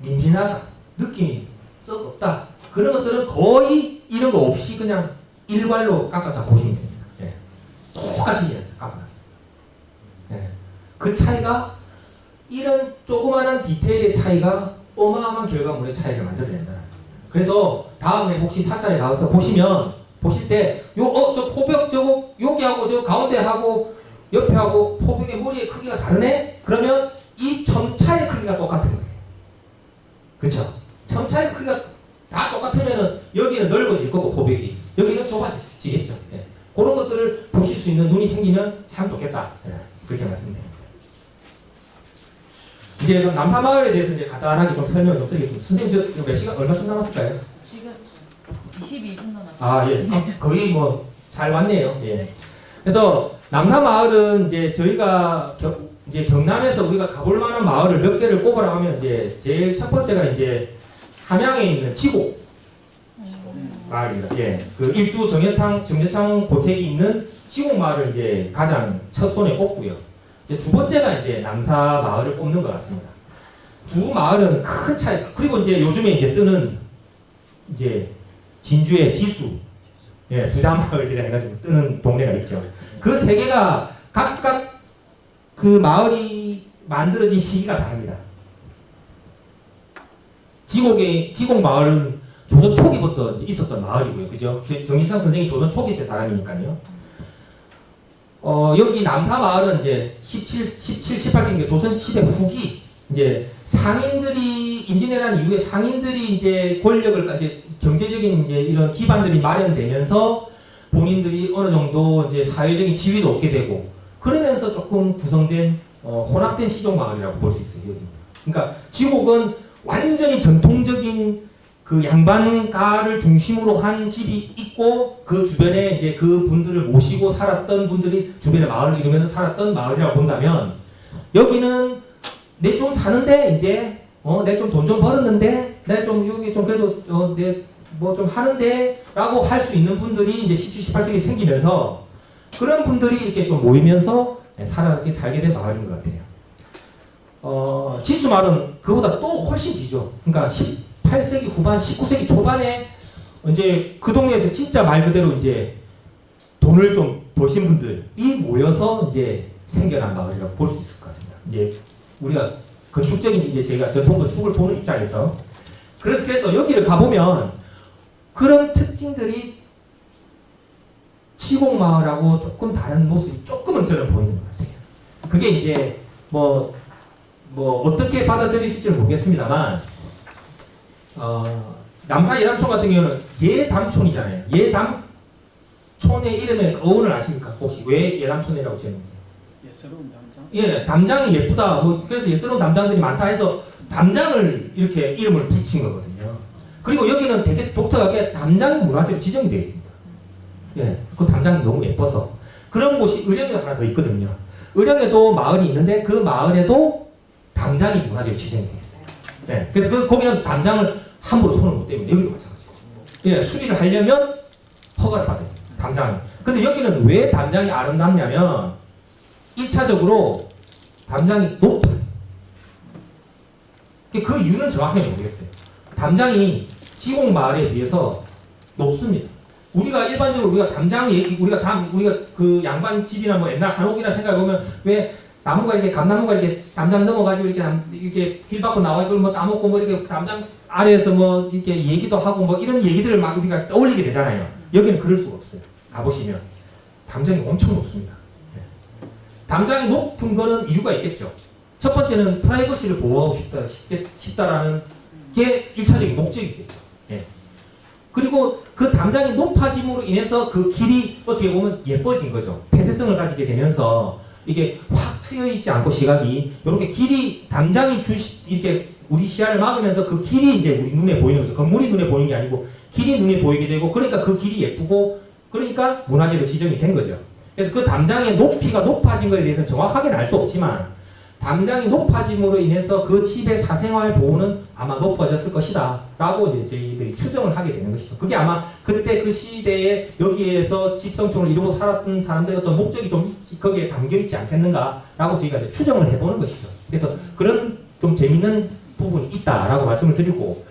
민민하다. 느낌이 썩 없다. 그런 것들은 거의 이런 거 없이 그냥 일괄로 깎았다 보시면 됩니다. 네. 똑같이 깎아놨습니다. 네. 그 차이가 이런 조그마한 디테일의 차이가 어마어마한 결과물의 차이를 만들어낸다. 그래서 다음에 혹시 사찰에 나와서 보실 때 저 포벽 저거 여기하고 저 가운데하고 옆에하고 포벽의 머리의 크기가 다르네? 그러면 이 점차의 크기가 똑같은 거예요. 그렇죠? 점차의 크기가 다 똑같으면은 여기는 넓어질 거고 고백이 여기는 좁아지겠죠. 예. 그런 것들을 보실 수 있는 눈이 생기면 참 좋겠다. 예. 그렇게 말씀드립니다. 이제 남사마을에 대해서 이제 간단하게 좀 설명을 좀 드리겠습니다. 선생님 저 몇 시간 얼마쯤 남았을까요? 지금 22분 남았어요. 아 예, 거의 뭐 잘 왔네요. 예. 그래서 남사마을은 이제 저희가 이제 경남에서 우리가 가볼 만한 마을을 몇 개를 꼽으라 하면 이제 제일 첫 번째가 이제 함양에 있는 지곡 마을입니다. 예, 그 일두 정여창 고택이 있는 지곡 마을을 이제 가장 첫 손에 꼽고요. 이제 두 번째가 이제 남사 마을을 꼽는 것 같습니다. 두 마을은 큰 차이. 그리고 이제 요즘에 이제 뜨는 이제 진주의 지수, 예, 부자 마을이라 해가지고 뜨는 동네가 있죠. 그 세 개가 각각 그 마을이 만들어진 시기가 다릅니다. 지곡 마을은 조선 초기부터 있었던 마을이고요. 그죠? 정신상 선생이 조선 초기 때 사람이니까요. 여기 남사 마을은 이제 17, 18세기 조선 시대 후기 이제 상인들이 임진왜란 이후에 상인들이 이제 권력을 이제 경제적인 이제 이런 기반들이 마련되면서 본인들이 어느 정도 이제 사회적인 지위도 얻게 되고 그러면서 조금 구성된 혼합된 시종 마을이라고 볼 수 있어요. 여기. 그러니까 지곡은 완전히 전통적인 그 양반가를 중심으로 한 집이 있고 그 주변에 이제 그 분들을 모시고 살았던 분들이 주변에 마을을 이루면서 살았던 마을이라고 본다면 여기는 내 좀 사는데 이제 내 좀 돈 좀 벌었는데 내 좀 여기 좀 그래도 내 뭐 좀 하는데 라고 할 수 있는 분들이 이제 17, 18세기 생기면서 그런 분들이 이렇게 좀 모이면서 살게 된 마을인 것 같아요. 지수마을은 그보다 또 훨씬 뒤죠. 그러니까 18세기 후반, 19세기 초반에 이제 그 동네에서 진짜 말 그대로 이제 돈을 좀 버신 분들이 모여서 이제 생겨난 마을이라고 볼 수 있을 것 같습니다. 이제 우리가 건축적인 이제 제가 전통 건축을 보는 입장에서 그래서 여기를 가보면 그런 특징들이 지곡마을하고 조금 다른 모습이 조금은 저는 보이는 것 같아요. 그게 이제 뭐 어떻게 받아들이실지는 모르겠습니다만 남사 예담촌 같은 경우는 예담촌이잖아요. 예담촌의 이름의 어원을 아십니까? 혹시 왜 예담촌이라고 지었는지? 예스러운 담장? 예, 담장이 예쁘다. 그래서 예스러운 담장들이 많다 해서 담장을 이렇게 이름을 붙인 거거든요. 그리고 여기는 되게 독특하게 담장이 문화재로 지정이 되어 있습니다. 예, 그 담장이 너무 예뻐서. 그런 곳이 의령에 하나 더 있거든요. 의령에도 마을이 있는데 그 마을에도 담장이 문화재로 지정이 되어 있어요. 예, 그래서 거기는 담장을 함부로 손을 못 대면 여기도 마찬가지고. 예, 수리를 하려면 허가를 받아요. 담장이. 근데 여기는 왜 담장이 아름답냐면 1차적으로 담장이 높아요. 그 이유는 정확하게 모르겠어요. 담장이 지곡 마을에 비해서 높습니다. 우리가 일반적으로 우리가 그 양반 집이나 뭐 옛날 한옥이나 생각해 보면 왜 나무가 이렇게 감나무가 이렇게 담장 넘어가지고 이렇게 길 밖으로 나와 있고 뭐 따먹고 뭐 이렇게 담장 아래에서 뭐 이렇게 얘기도 하고 뭐 이런 얘기들을 막 우리가 떠올리게 되잖아요. 여기는 그럴 수가 없어요. 가보시면 담장이 엄청 높습니다. 담장이 높은 거는 이유가 있겠죠. 첫 번째는 프라이버시를 보호하고 싶다라는 게 1차적인 목적이겠죠. 예. 그리고 그 담장이 높아짐으로 인해서 그 길이 어떻게 보면 예뻐진 거죠. 폐쇄성을 가지게 되면서 이게 확 트여 있지 않고 시각이 이렇게 길이 담장이 이렇게 우리 시야를 막으면서 그 길이 이제 우리 눈에 보이는 거죠. 건물이 눈에 보이는 게 아니고 길이 눈에 보이게 되고 그러니까 그 길이 예쁘고 그러니까 문화재로 지정이 된 거죠. 그래서 그 담장의 높이가 높아진 것에 대해서는 정확하게는 알 수 없지만 담장이 높아짐으로 인해서 그 집의 사생활 보호는 아마 높아졌을 것이다 라고 이제 저희들이 추정을 하게 되는 것이죠. 그게 아마 그때 그 시대에 여기에서 집성촌을 이루고 살았던 사람들의 어떤 목적이 좀 거기에 담겨있지 않겠는가 라고 저희가 이제 추정을 해보는 것이죠. 그래서 그런 좀 재밌는 부분이 있다라고 말씀을 드리고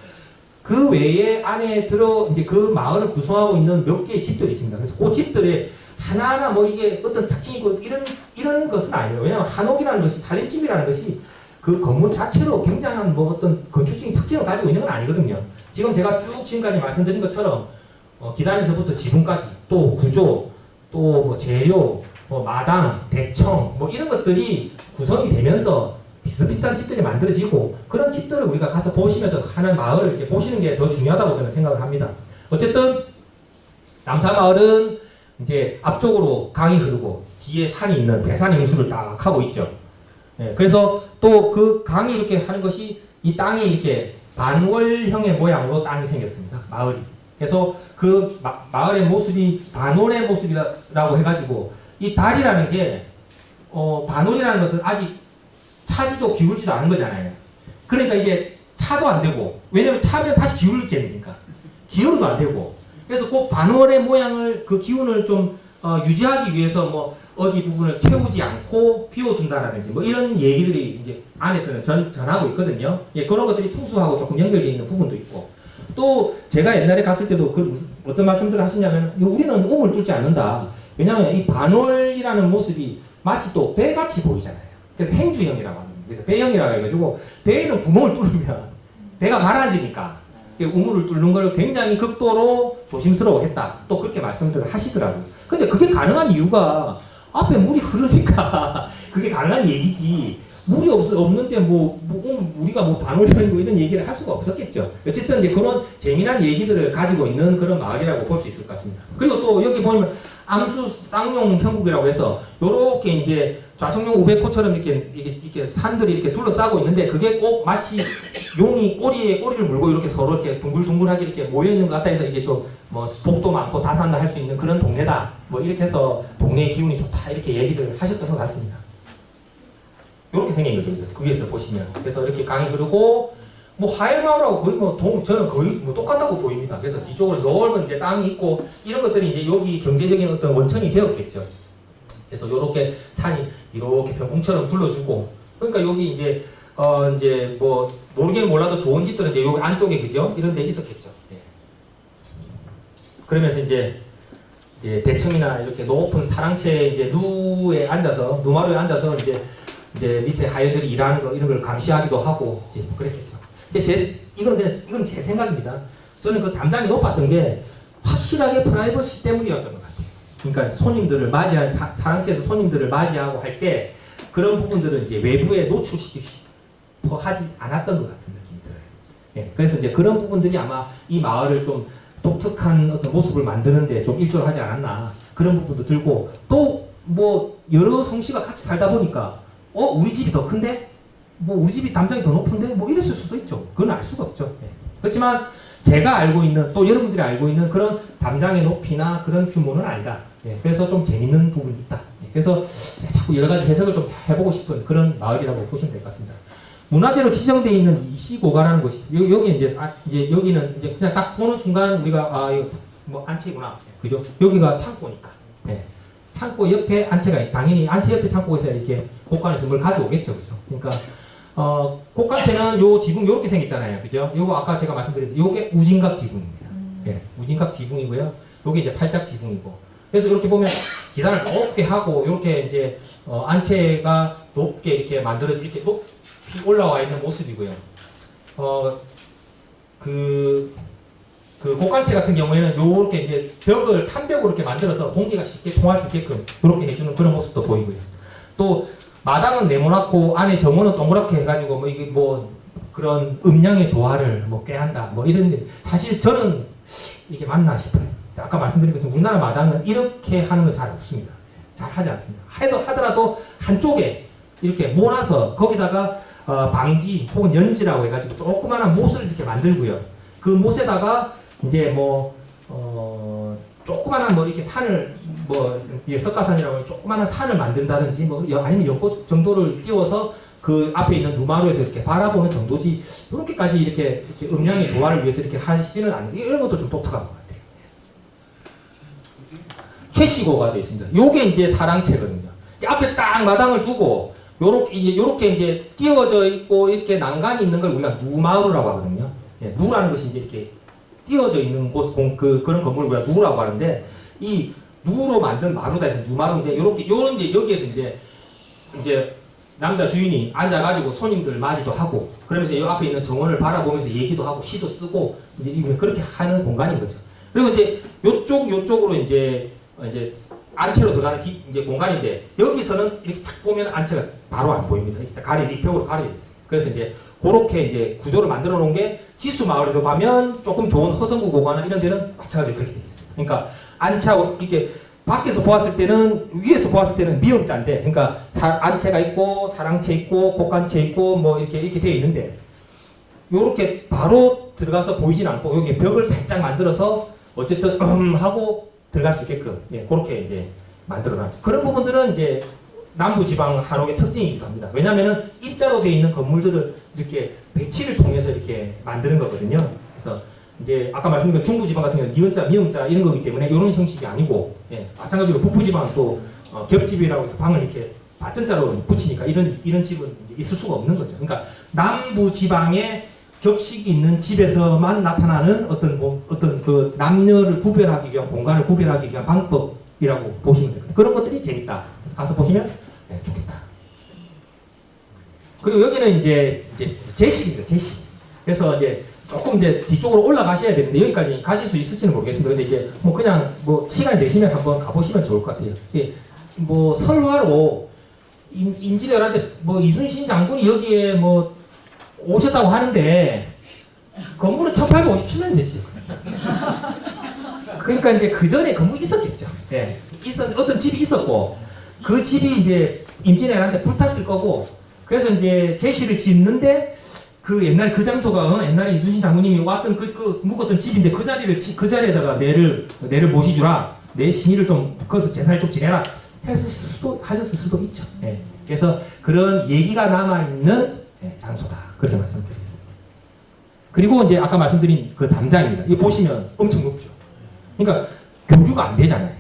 그 외에 안에 이제 그 마을을 구성하고 있는 몇 개의 집들이 있습니다. 그래서 그 집들에 하나하나 뭐 이게 어떤 특징이 있고 이런 것은 아니에요. 왜냐하면 한옥이라는 것이 살림집이라는 것이 그 건물 자체로 굉장한 뭐 어떤 건축적인 특징을 가지고 있는 건 아니거든요. 지금 제가 쭉 지금까지 말씀드린 것처럼 기단에서부터 지붕까지 또 구조 또 뭐 재료 뭐 마당 대청 뭐 이런 것들이 구성이 되면서 비슷비슷한 집들이 만들어지고 그런 집들을 우리가 가서 보시면서 하는 마을을 이렇게 보시는 게 더 중요하다고 저는 생각을 합니다. 어쨌든 남사마을은 이제 앞쪽으로 강이 흐르고 뒤에 산이 있는 배산 임수를 딱 하고 있죠. 예, 그래서 또 그 강이 이렇게 하는 것이 이 땅이 이렇게 반월형의 모양으로 땅이 생겼습니다. 마을이. 그래서 그 마을의 모습이 반월의 모습이라고 해가지고 이 달이라는 게 반월이라는 것은 아직 차지도 기울지도 않은 거잖아요. 그러니까 이게 차도 안 되고 왜냐면 차면 다시 기울게 되니까 기울어도 안 되고 그래서 꼭 반월의 모양을 그 기운을 좀 유지하기 위해서 뭐 어디 부분을 채우지 않고 비워둔다라든지 뭐 이런 얘기들이 이제 안에서는 전하고 있거든요. 예, 그런 것들이 풍수하고 조금 연결되어 있는 부분도 있고 또 제가 옛날에 갔을 때도 어떤 말씀들을 하시냐면 우리는 우물 뚫지 않는다. 왜냐하면 이 반월이라는 모습이 마치 또 배같이 보이잖아요. 그래서 행주형이라고 합니다. 그래서 배형이라고 해가지고 배에는 구멍을 뚫으면 배가 가라앉으니까 우물을 뚫는 걸 굉장히 극도로 조심스러워했다. 또 그렇게 말씀들을 하시더라고요. 근데 그게 가능한 이유가 앞에 물이 흐르니까 그게 가능한 얘기지. 물이 없는데 우리가 뭐 반월형이고 이런 얘기를 할 수가 없었겠죠. 어쨌든 이제 그런 재미난 얘기들을 가지고 있는 그런 마을이라고 볼 수 있을 것 같습니다. 그리고 또 여기 보면 암수 쌍용 형국이라고 해서 요렇게 이제 좌청룡 우백호처럼 이렇게 산들이 이렇게 둘러싸고 있는데 그게 꼭 마치 용이 꼬리에 꼬리를 물고 이렇게 서로 이렇게 둥글둥글하게 이렇게 모여 있는 것 같다 해서 이게 좀 뭐 복도 많고 다산다 할 수 있는 그런 동네다. 뭐 이렇게 해서 동네의 기운이 좋다 이렇게 얘기를 하셨던 것 같습니다. 이렇게 생긴 거죠. 거기에서 보시면. 그래서 이렇게 강이 흐르고, 뭐, 하엘마을하고 거의 저는 거의 똑같다고 보입니다. 그래서 뒤쪽으로 넓은 이제 땅이 있고, 이런 것들이 이제 여기 경제적인 어떤 원천이 되었겠죠. 그래서 이렇게 산이 이렇게 병풍처럼 둘러주고, 그러니까 여기 이제 뭐, 모르기는 몰라도 좋은 집들은 이제 여기 안쪽에 그죠? 이런 데 있었겠죠. 예. 그러면서 이제 대청이나 이렇게 높은 사랑채 이제 누마루에 앉아서 이제 밑에 하인들이 일하는 거 이런 걸 감시하기도 하고 이제 그랬겠죠. 근데 이건 제 생각입니다. 저는 그 담장이 높았던 게 확실하게 프라이버시 때문이었던 것 같아요. 그러니까 손님들을 맞이하는 사랑채에서 손님들을 맞이하고 할 때 그런 부분들은 이제 외부에 노출시키고 하지 않았던 것 같은 느낌이 들어요. 예, 그래서 이제 그런 부분들이 아마 이 마을을 좀 독특한 어떤 모습을 만드는데 좀 일조를 하지 않았나 그런 부분도 들고 또 뭐 여러 성씨가 같이 살다 보니까 우리 집이 더 큰데? 뭐 우리 집이 담장이 더 높은데? 뭐 이랬을 수도 있죠. 그건 알 수가 없죠. 예. 그렇지만 제가 알고 있는 또 여러분들이 알고 있는 그런 담장의 높이나 그런 규모는 아니다. 예. 그래서 좀 재밌는 부분이 있다. 예. 그래서 자꾸 여러 가지 해석을 좀 해보고 싶은 그런 마을이라고 보시면 될 것 같습니다. 문화재로 지정되어 있는 이시고가라는 곳이 있어요. 여기 이제 여기는 이제 그냥 딱 보는 순간 우리가 이거 뭐 안채구나. 그죠? 여기가 창고니까. 예. 창고 옆에 안채가 당연히 안채 옆에 창고가 있어야 이렇게 곡간에서 뭘 가져오겠죠. 그죠? 그러니까 곡간채는 요 지붕 요렇게 생겼잖아요. 그죠? 요거 아까 제가 말씀드린 요게 우진각 지붕입니다. 예. 우진각 지붕이고요. 요게 이제 팔짝 지붕이고. 그래서 이렇게 보면 기단을 높게 하고 요렇게 이제 안채가 높게 이렇게 만들어져 이렇게 높이 올라와 있는 모습이고요. 그 곡간채 같은 경우에는 요렇게 이제 벽을 탄벽으로 이렇게 만들어서 공기가 쉽게 통할 수 있게끔 그렇게 해주는 그런 모습도 보이고요. 또 마당은 네모나고 안에 정원은 동그랗게 해가지고 뭐 이게 뭐 그런 음양의 조화를 뭐 꾀한다 뭐 이런 사실 저는 이게 맞나 싶어요. 아까 말씀드린 것처럼 우리나라 마당은 이렇게 하는 건 잘 없습니다. 잘 하지 않습니다. 하더라도 한쪽에 이렇게 몰아서 거기다가 방지 혹은 연지라고 해가지고 조그마한 못을 이렇게 만들고요. 그 못에다가 이제 뭐 조그마한 뭐 이렇게 산을 뭐 석가산이라고 조그마한 산을 만든다든지 뭐 아니면 연꽃 정도를 띄워서 그 앞에 있는 누마루에서 이렇게 바라보는 정도지 그렇게까지 이렇게 음양의 조화를 위해서 이렇게 하시는 않는 이런 것도 좀 독특한 것 같아요. 최시고가 되어 있습니다. 요게 이제 사랑채거든요. 앞에 딱 마당을 두고 요렇게 이제 띄워져 있고 이렇게 난간이 있는 걸 우리가 누마루라고 하거든요. 예, 누라는 것이 이제 이렇게 띄워져 있는 곳, 그런 건물을 우리가 누라고 하는데, 이 누로 만든 마루다 해서 누마루인데, 여기에서 이제 남자 주인이 앉아가지고 손님들 맞이도 하고, 그러면서 이 앞에 있는 정원을 바라보면서 얘기도 하고, 시도 쓰고, 이제 그렇게 하는 공간인 거죠. 그리고 이제 요쪽으로 이제 안채로 들어가는 이제 공간인데 여기서는 이렇게 탁 보면 안채가 바로 안 보입니다. 이 벽으로 가려져 있어요. 그래서 이제 그렇게 이제 구조를 만들어 놓은 게 지수 마을로 가면 조금 좋은 허성구 고가나 이런 데는 마찬가지로 그렇게 돼 있어요. 그러니까 안채하고 이게 밖에서 보았을 때는 위에서 보았을 때는 미음자인데 그러니까 안채가 있고 사랑채 있고 곡간채 있고 뭐 이렇게 되어 있는데 요렇게 바로 들어가서 보이진 않고 여기 벽을 살짝 만들어서 어쨌든 하고 들어갈 수 있게끔 그렇게 이제 만들어놨죠. 그런 부분들은 이제 남부지방 한옥의 특징이기도 합니다. 왜냐하면은 입자로 되어 있는 건물들을 이렇게 배치를 통해서 이렇게 만드는 거거든요. 그래서 이제 아까 말씀드린 중부지방 같은 경우는 니은자, 미음자 이런 거기 때문에 이런 형식이 아니고 마찬가지로 북부지방 또 겹집이라고 해서 방을 이렇게 밭전자로 붙이니까 이런 집은 이제 있을 수가 없는 거죠. 그러니까 남부지방에 격식이 있는 집에서만 나타나는 어떤 그 남녀를 구별하기 위한 공간을 구별하기 위한 방법이라고 보시면 됩니다. 그런 것들이 재밌다. 그래서 가서 보시면 좋겠다. 그리고 여기는 이제 제식입니다. 제식. 그래서 이제 조금 이제 뒤쪽으로 올라가셔야 되는데 여기까지 가실 수 있을지는 모르겠습니다. 근데 이제 뭐 그냥 뭐 시간 내시면 한번 가보시면 좋을 것 같아요. 뭐 설화로 임진왜란때 뭐 이순신 장군이 여기에 뭐 오셨다고 하는데 건물은 1857년 됐지. 그러니까 이제 그 전에 건물이 있었겠죠. 어떤 집이 있었고 그 집이 이제 임진왜란 때 불탔을 거고 그래서 이제 제시를 짓는데 그 옛날 그 장소가 옛날에 이순신 장군님이 왔던 그 묵었던 집인데 그 자리에다가 내를 모시주라 내 신의를 좀 거기서 제사를 좀 지내라 하셨을 수도 있죠. 그래서 그런 얘기가 남아있는 장소다. 그렇게 말씀드리겠습니다. 그리고 이제 아까 말씀드린 그 담장입니다. 이 보시면 엄청 높죠. 그러니까 교류가 안 되잖아요.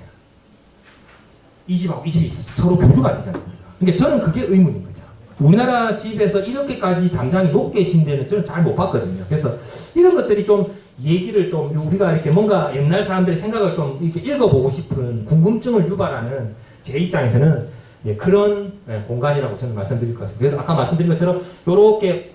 이 집하고 이 집이 서로 교류가 안 되지 않습니까? 그러니까 저는 그게 의문인 거죠. 우리나라 집에서 이렇게까지 담장이 높게 진 데는 저는 잘 못 봤거든요. 그래서 이런 것들이 좀 얘기를 좀 우리가 이렇게 뭔가 옛날 사람들의 생각을 좀 이렇게 읽어보고 싶은 궁금증을 유발하는 제 입장에서는 그런 공간이라고 저는 말씀드릴 것 같습니다. 그래서 아까 말씀드린 것처럼 이렇게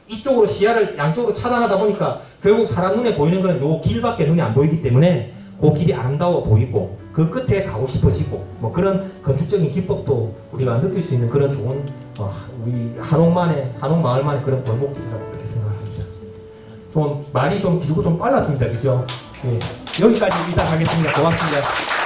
이쪽으로 시야를 양쪽으로 차단하다 보니까 결국 사람 눈에 보이는 건 요 길밖에 눈에 안 보이기 때문에 그 길이 아름다워 보이고 그 끝에 가고 싶어지고 뭐 그런 건축적인 기법도 우리가 느낄 수 있는 그런 좋은 우리 한옥마을만의 그런 골목길이라고 그렇게 생각합니다. 좀 말이 좀 길고 좀 빨랐습니다. 그죠? 여기까지 일단 하겠습니다. 고맙습니다.